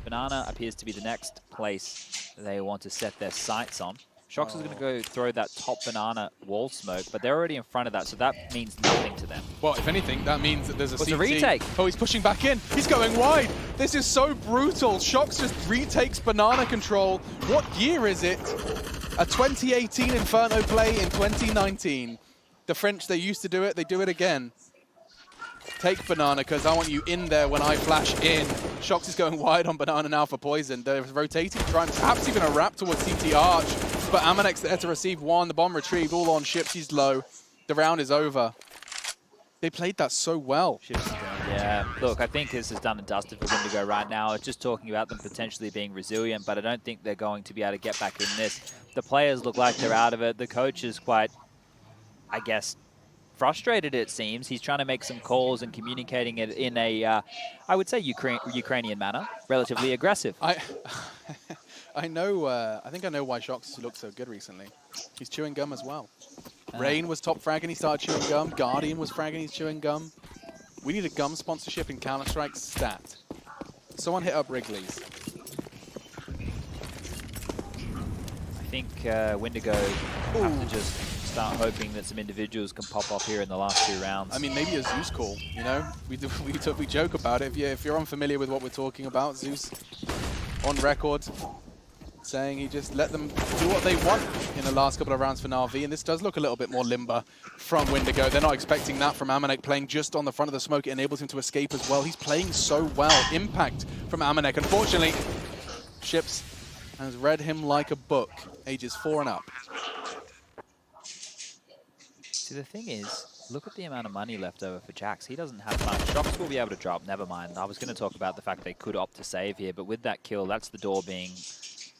Speaker 2: Banana appears to be the next place they want to set their sights on. Shox is going to go throw that top banana wall smoke, but they're already in front of that, so that means nothing to them.
Speaker 1: Well, if anything, that means that there's a CT.
Speaker 2: A retake.
Speaker 1: Oh, he's pushing back in. He's going wide. This is so brutal. Shox just retakes banana control. What year is it? A 2018 Inferno play in 2019. The French, they used to do it. They do it again. Take banana, because I want you in there when I flash in. Shox is going wide on banana now for poison. They're rotating, trying perhaps even a wrap towards CT Arch. But Amanek's there to receive 1. The bomb retrieved, all on Ships. He's low. The round is over. They played that so well.
Speaker 2: Yeah, look, I think this is done and dusted for Windigo right now. It's just talking about them potentially being resilient, but I don't think they're going to be able to get back in this. The players look like they're out of it. The coach is quite, I guess, frustrated, it seems. He's trying to make some calls and communicating it in a, I would say, Ukrainian manner, relatively aggressive.
Speaker 1: I know. I think I know why Shox looks so good recently. He's chewing gum as well. Rain was top fragging, he started chewing gum. Guardian was fragging, he's chewing gum. We need a gum sponsorship in Counter-Strike stat. Someone hit up Wrigley's.
Speaker 2: I think Windigo have to just start hoping that some individuals can pop off here in the last 2 rounds.
Speaker 1: I mean, maybe a Zeus call, you know? We joke about it. If you're unfamiliar with what we're talking about, Zeus on record saying he just let them do what they want in the last couple of rounds for Na'Vi, and this does look a little bit more limber from Windigo. They're not expecting that from Amanek playing just on the front of the smoke. It enables him to escape as well. He's playing so well. Impact from Amanek. Unfortunately, Ships has read him like a book, ages 4 and up.
Speaker 2: See, the thing is, look at the amount of money left over for Jax. He doesn't have much. Shox will be able to drop, never mind. I was going to talk about the fact they could opt to save here, but with that kill, that's the door being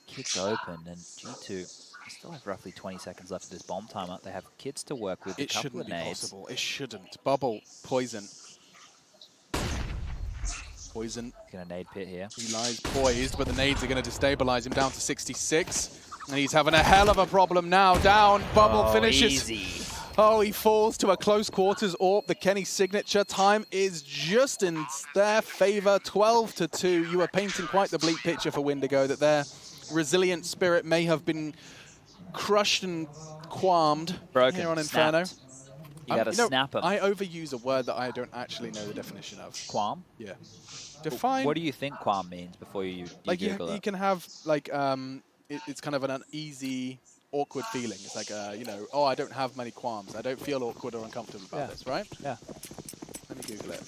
Speaker 2: kicked open, and G2 still have roughly 20 seconds left of this bomb timer. They have kits to work with, a couple of nades. It shouldn't be possible.
Speaker 1: It shouldn't. Bubble, poison. Poison.
Speaker 2: He's going to nade pit here.
Speaker 1: He lies poised, but the nades are going to destabilize him down to 66. And he's having a hell of a problem now. Down, Bubble finishes.
Speaker 2: Easy.
Speaker 1: Oh, he falls to a close quarters AWP. The Kenny signature time is just in their favor, 12-2. You are painting quite the bleak picture for Windigo, that their resilient spirit may have been crushed and qualmed here on Inferno.
Speaker 2: You got to snap him.
Speaker 1: I overuse a word that I don't actually know the definition of.
Speaker 2: Qualm?
Speaker 1: Yeah. Define.
Speaker 2: What do you think qualm means before you
Speaker 1: like
Speaker 2: Google it?
Speaker 1: You can have like it's kind of an uneasy, awkward feeling. It's like you know, oh, I don't have many qualms. I don't feel awkward or uncomfortable about this, right?
Speaker 2: Yeah.
Speaker 1: Let me Google it.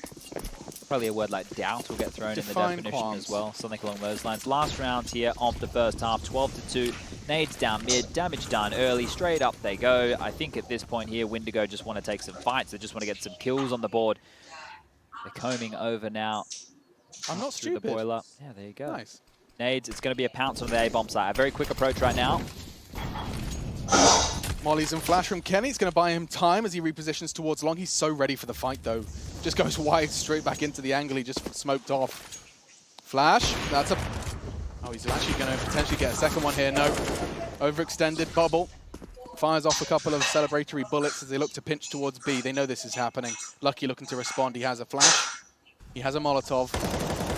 Speaker 2: Probably a word like doubt will get thrown
Speaker 1: Define
Speaker 2: in the definition
Speaker 1: qualms.
Speaker 2: as well, something along those lines. Last round here of the first half, 12-2. Nades down mid, damage done early, straight up they go. I think at this point here, Wendigo just want to take some fights. They just want to get some kills on the board. They're combing over now.
Speaker 1: I'm not
Speaker 2: Through the
Speaker 1: stupid.
Speaker 2: boiler. Yeah, there you go.
Speaker 1: Nice.
Speaker 2: Nades, it's going to be a pounce on the A-bomb site. A very quick approach right now.
Speaker 1: Mollies and flash from Kenny. It's going to buy him time as he repositions towards long. He's so ready for the fight, though. Just goes wide, straight back into the angle he just smoked off. Flash, that's a... Oh, he's actually going to potentially get a second one here. No. Overextended bubble. Fires off a couple of celebratory bullets as they look to pinch towards B. They know this is happening. Lucky looking to respond. He has a flash. He has a Molotov.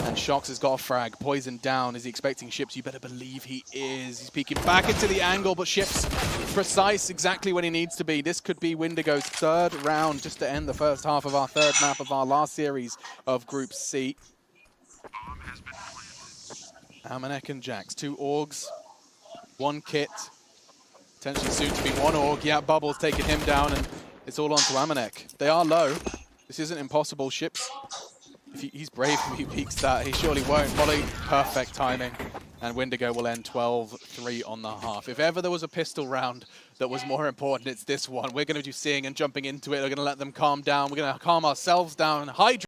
Speaker 1: And Shox has got a frag. Poison down. Is he expecting Ships? You better believe he is. He's peeking back into the angle, but Ships precise exactly when he needs to be. This could be Wendigo's third round just to end the first half of our third map of our last series of Group C. Amanek and Jax, 2 Orgs, 1 Kit. Potentially soon to be 1 Org. Yeah, Bubble's taking him down, and it's all on to Amanek. They are low. This isn't impossible. Ships, if he's brave if he peeks that, he surely won't. Molly, perfect timing. And Wendigo will end 12-3 on the half. If ever there was a pistol round that was more important, it's this one. We're going to be seeing and jumping into it. We're going to let them calm down. We're going to calm ourselves down. Hydrate.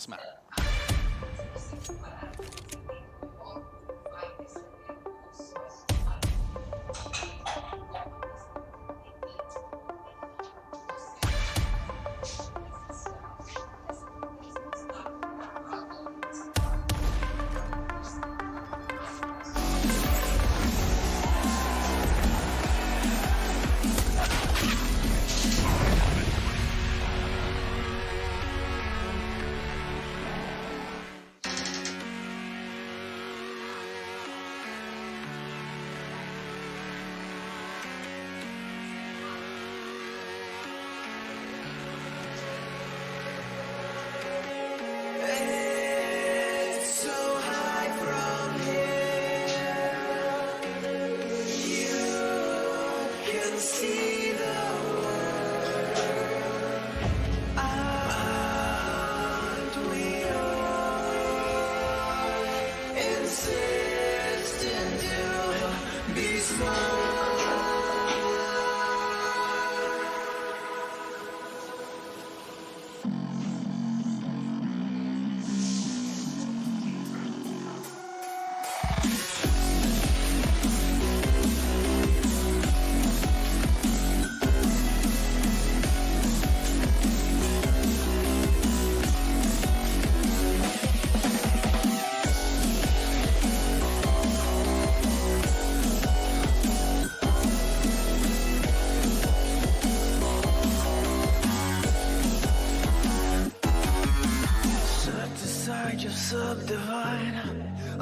Speaker 1: Map.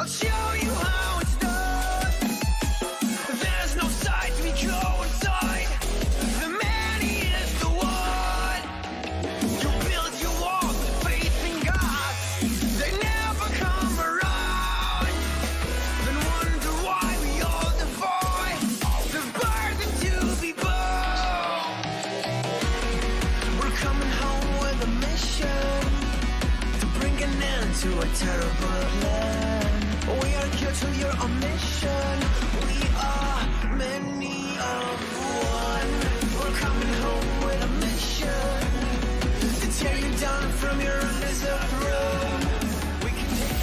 Speaker 3: I'll show you how it's done. There's no sight we go inside. The man he is the one. You build your walls with faith in God. They never come around. Then wonder why we all defy the burden to be born. We're coming home with a mission to bring an end to a terrible land. We are here to your mission. We are many of one. We're coming home with a mission to tear you down from your undeserved throne. We can take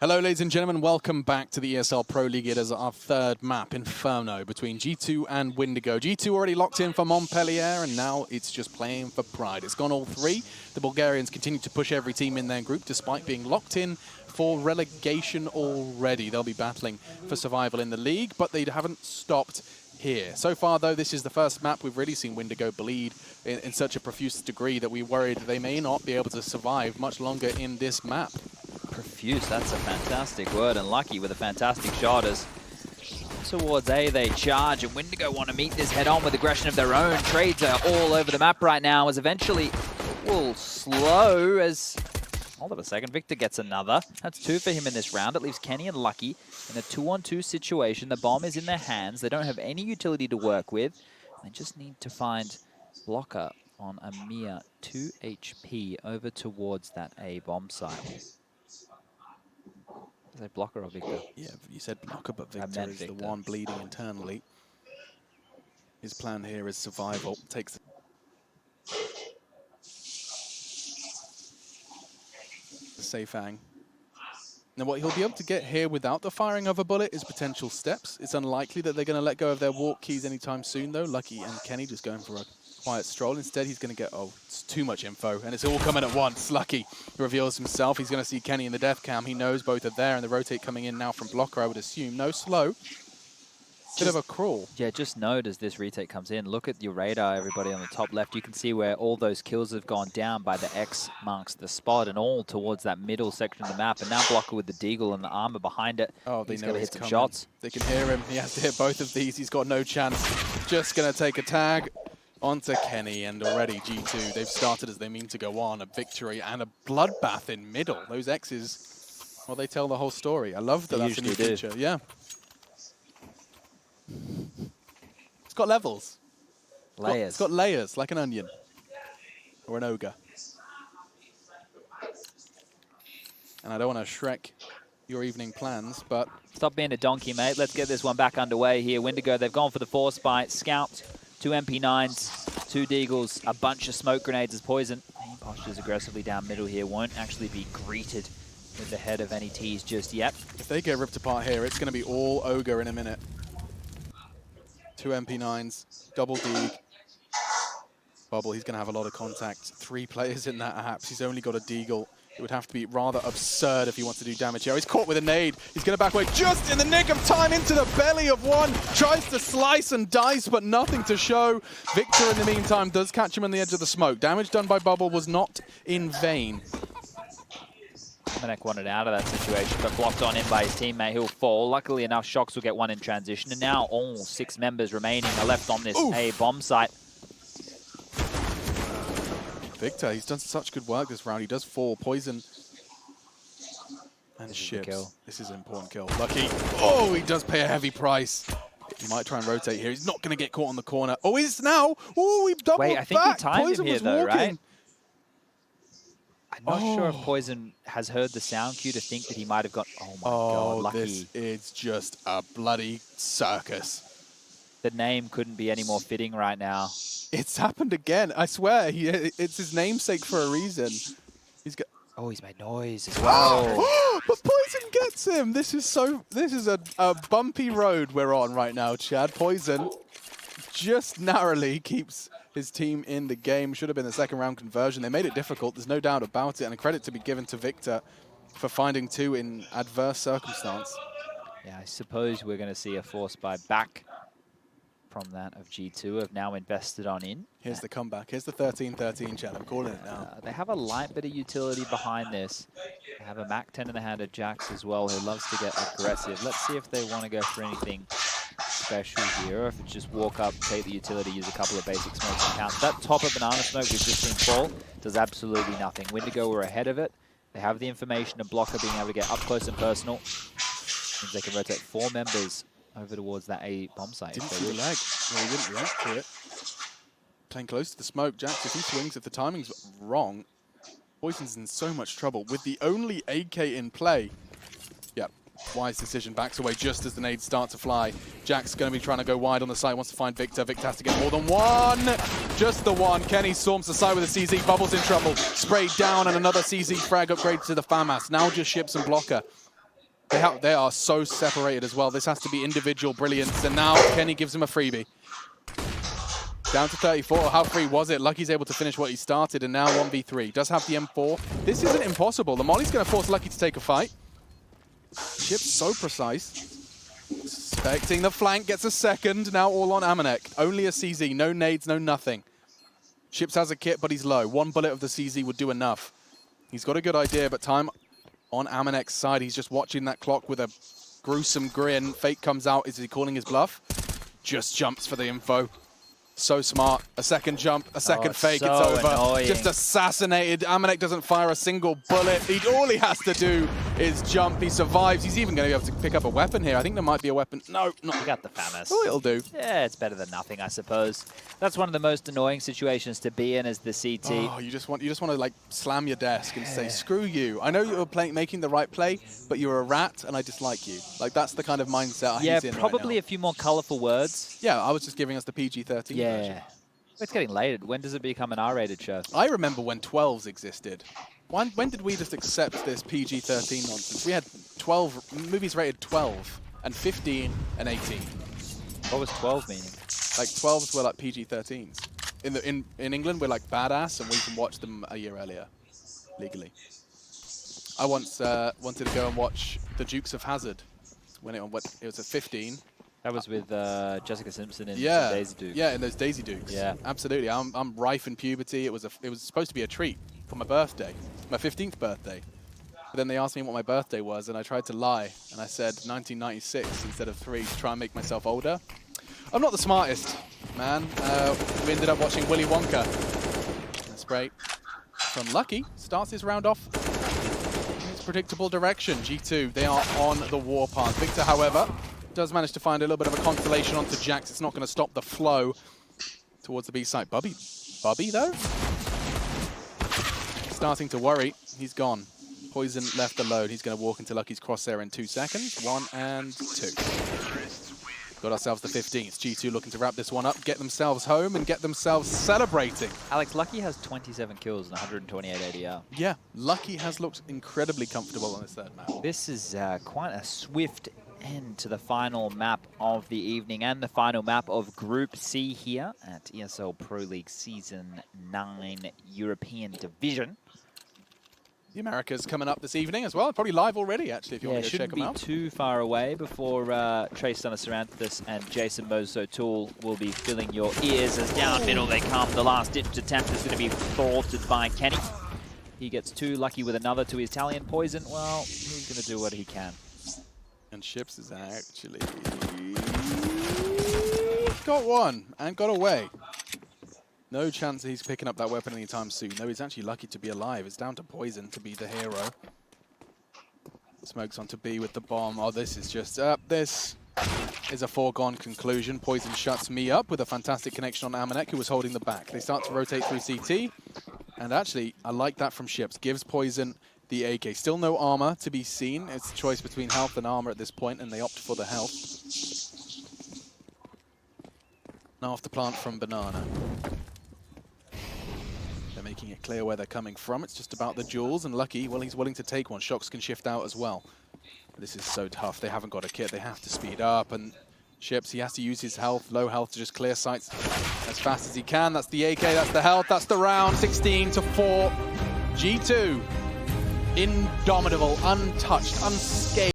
Speaker 1: Hello, ladies and gentlemen. Welcome back to the ESL Pro League. It is our third map, Inferno, between G2 and Windigo. G2 already locked in for Montpellier, and now it's just playing for Pride. It's gone all three. The Bulgarians continue to push every team in their group, despite being locked in for relegation already. They'll be battling for survival in the league, but they haven't stopped here. So far, though, this is the first map we've really seen Windigo bleed in such a profuse degree that we worried they may not be able to survive much longer in this map.
Speaker 2: Profuse, that's a fantastic word, and Lucky with a fantastic shot as towards A they charge, and Windigo want to meet this head-on with aggression of their own. Trades are all over the map right now, as eventually it will slow as... Hold on a second, Victor gets another. That's 2 for him in this round. It leaves Kenny and Lucky in a 2-on-2 situation. The bomb is in their hands. They don't have any utility to work with. They just need to find Blocker on a mere 2 HP over towards that A bomb site. Is that Blocker or Victor?
Speaker 1: Yeah, you said Blocker, but Victor is the one bleeding internally. His plan here is survival. Takes the safe hang. Now, what he'll be able to get here without the firing of a bullet is potential steps. It's unlikely that they're going to let go of their walk keys anytime soon, though. Lucky and Kenny just going for a quiet stroll. Instead, he's going to get, oh, it's too much info, and it's all coming at once. Lucky reveals himself. He's going to see Kenny in the death cam. He knows both are there, and the rotate coming in now from Blocker, I would assume. No slow. Bit of a crawl.
Speaker 2: Yeah, just note as this retake comes in, look at your radar, everybody on the top left. You can see where all those kills have gone down by the X marks the spot and all towards that middle section of the map. And now Blocker with the deagle and the armor behind it.
Speaker 1: Oh, they
Speaker 2: he's
Speaker 1: know
Speaker 2: got to
Speaker 1: he's
Speaker 2: hit some
Speaker 1: coming.
Speaker 2: shots.
Speaker 1: They can hear him. He has to hit both of these. He's got no chance. Just going to take a tag onto Kenny, and already G2, they've started as they mean to go on. A victory and a bloodbath in middle. Those X's, well, they tell the whole story. I love that that's a new feature. Yeah. It's got levels.
Speaker 2: Layers.
Speaker 1: It's got layers, like an onion. Or an ogre. And I don't want to Shrek your evening plans, but...
Speaker 2: Stop being a donkey, mate. Let's get this one back underway here. Windigo, they've gone for the force bite. Scout, 2 MP9s, 2 deagles, a bunch of smoke grenades as poison. He postures aggressively down middle here. Won't actually be greeted with the head of any T's just yet.
Speaker 1: If they get ripped apart here, it's going to be all ogre in a minute. 2 MP9s, double deag. Bubble, he's going to have a lot of contact. 3 players in that perhaps. He's only got a deagle. It would have to be rather absurd if he wants to do damage here. He's caught with a nade. He's going to back away just in the nick of time into the belly of one. Tries to slice and dice, but nothing to show. Victor, in the meantime, does catch him on the edge of the smoke. Damage done by Bubble was not in vain.
Speaker 2: Manek wanted out of that situation, but blocked on in by his teammate. He'll fall. Luckily enough, Shox will get one in transition, and now all 6 members remaining are left on this A bomb site.
Speaker 1: Victor, he's done such good work this round. He does 4 poison and ships. This is an important kill. Lucky. Oh, he does pay a heavy price. He might try and rotate here. He's not going to get caught on the corner. Oh, he is now. Oh, he doubled back.
Speaker 2: Wait, I think he timed
Speaker 1: Poison
Speaker 2: him here,
Speaker 1: was
Speaker 2: though,
Speaker 1: walking.
Speaker 2: right? I'm not sure if Poison has heard the sound cue to think that he might have got... Oh, my God, Lucky.
Speaker 1: This is just a bloody circus.
Speaker 2: The name couldn't be any more fitting right now.
Speaker 1: It's happened again. I swear, it's his namesake for a reason. He's got...
Speaker 2: Oh, he's made noise as well.
Speaker 1: But Poison gets him. This is a bumpy road we're on right now, Chad. Poison just narrowly keeps his team in the game. Should have been the second round conversion. They made it difficult. There's no doubt about it. And a credit to be given to Victor for finding 2 in adverse circumstance.
Speaker 2: Yeah, I suppose we're going to see a force buy back from that of G2, have now invested on in.
Speaker 1: Here's the comeback. Here's the 13-13 chat. I'm calling it now.
Speaker 2: They have a light bit of utility behind this. They have a Mac-10 in the hand of Jax as well, who loves to get aggressive. Let's see if they want to go for anything special here, or if it's just walk up, take the utility, use a couple of basic smokes and count. That top of Banana Smoke we've just seen fall does absolutely nothing. Wendigo were ahead of it. They have the information and Blocker being able to get up close and personal. Means they can rotate 4 members over towards that A bomb site.
Speaker 1: Didn't see the leg. Well, he didn't react to it. Playing close to the smoke. Jax, if he swings, if the timing's wrong, Poison's in so much trouble. With the only AK in play, yep, wise decision. Backs away just as the nades start to fly. Jax going to be trying to go wide on the site, wants to find Victor. Victor has to get more than one. Just the one. Kenny storms the site with a CZ. Bubbles in trouble. Sprayed down, and another CZ frag upgrade to the FAMAS. Now just Ships and Blocker. They are so separated as well. This has to be individual brilliance. And now Kenny gives him a freebie. Down to 34. How free was it? Lucky's able to finish what he started, and now 1v3. Does have the M4. This isn't impossible. The Molly's going to force Lucky to take a fight. Ships so precise. Expecting the flank. Gets a second. Now all on Amanek. Only a CZ. No nades, no nothing. Ships has a kit, but he's low. One bullet of the CZ would do enough. He's got a good idea, but time on Amanek's side. He's just watching that clock with a gruesome grin. Fake comes out. Is he calling his bluff? Just jumps for the info. So smart. A second jump, a second fake,
Speaker 2: so
Speaker 1: it's over.
Speaker 2: Annoying.
Speaker 1: Just assassinated. Amanek doesn't fire a single bullet. All he has to do is jump. He survives. He's even going to be able to pick up a weapon here. I think there might be a weapon. No, not.
Speaker 2: You got the FAMAS.
Speaker 1: Oh, it'll do.
Speaker 2: Yeah, it's better than nothing, I suppose. That's one of the most annoying situations to be in as the CT.
Speaker 1: Oh, you just want to like slam your desk and say, screw you. I know you were making the right play, but you're a rat and I dislike you. Like, that's the kind of mindset he's in
Speaker 2: probably
Speaker 1: right
Speaker 2: a few more colorful words.
Speaker 1: Yeah, I was just giving us the PG-13 version.
Speaker 2: Yeah. It's getting late. When does it become an R-rated show?
Speaker 1: I remember when 12s existed. When did we just accept this PG-13 nonsense? We had 12 movies rated 12 and 15 and 18.
Speaker 2: What was 12 meaning?
Speaker 1: Like 12s were like PG-13s. In England, we're like badass and we can watch them a year earlier, legally. I once wanted to go and watch The Dukes of Hazzard when it was at 15.
Speaker 2: That was with Jessica Simpson in Daisy Dukes.
Speaker 1: Yeah, in those Daisy Dukes.
Speaker 2: Yeah,
Speaker 1: absolutely. I'm rife in puberty. It was supposed to be a treat for my birthday, my 15th birthday. But then they asked me what my birthday was, and I tried to lie, and I said 1996 instead of 3 to try and make myself older. I'm not the smartest, man. We ended up watching Willy Wonka. Spray from Lucky starts his round off in its predictable direction. G2, they are on the warpath. Victor, however, does manage to find a little bit of a consolation onto Jax. It's not going to stop the flow towards the B site. Bubby, though? Starting to worry. He's gone. Poison left alone. He's going to walk into Lucky's crosshair in 2 seconds. 1 and 2. Got ourselves the 15th. G2 looking to wrap this one up, get themselves home, and get themselves celebrating.
Speaker 2: Alex, Lucky has 27 kills and 128 ADR.
Speaker 1: Yeah, Lucky has looked incredibly comfortable on this third map.
Speaker 2: This is quite a swift end to the final map of the evening and the final map of Group C here at ESL Pro League Season 9 European Division.
Speaker 1: The Americas coming up this evening as well. Probably live already, actually, if you want to go check them out.
Speaker 2: Shouldn't be too far away before Trace Saranthus and Jason Moses O'Toole will be filling your ears as down middle they come. The last-ditch attempt is going to be thwarted by Kenny. He gets 2, Lucky with another to his Italian Poison. Well, he's going to do what he can.
Speaker 1: And Ships is actually got one and got away. No chance that he's picking up that weapon anytime soon. No, he's actually lucky to be alive. It's down to Poison to be the hero. Smokes onto B with the bomb. Oh, this is just this is a foregone conclusion. Poison shuts me up with a fantastic connection on Amanek, who was holding the back. They start to rotate through CT. And actually, I like that from Ships. Gives Poison the AK. Still no armor to be seen. It's a choice between health and armor at this point, and they opt for the health. Now off the plant from Banana. They're making it clear where they're coming from. It's just about the jewels, and Lucky, well, he's willing to take one. Shocks can shift out as well. This is so tough. They haven't got a kit. They have to speed up, and Ships, he has to use his health, low health, to just clear sites as fast as he can. That's the AK, that's the health, that's the round. 16-4. G2. Indomitable, untouched, unscathed.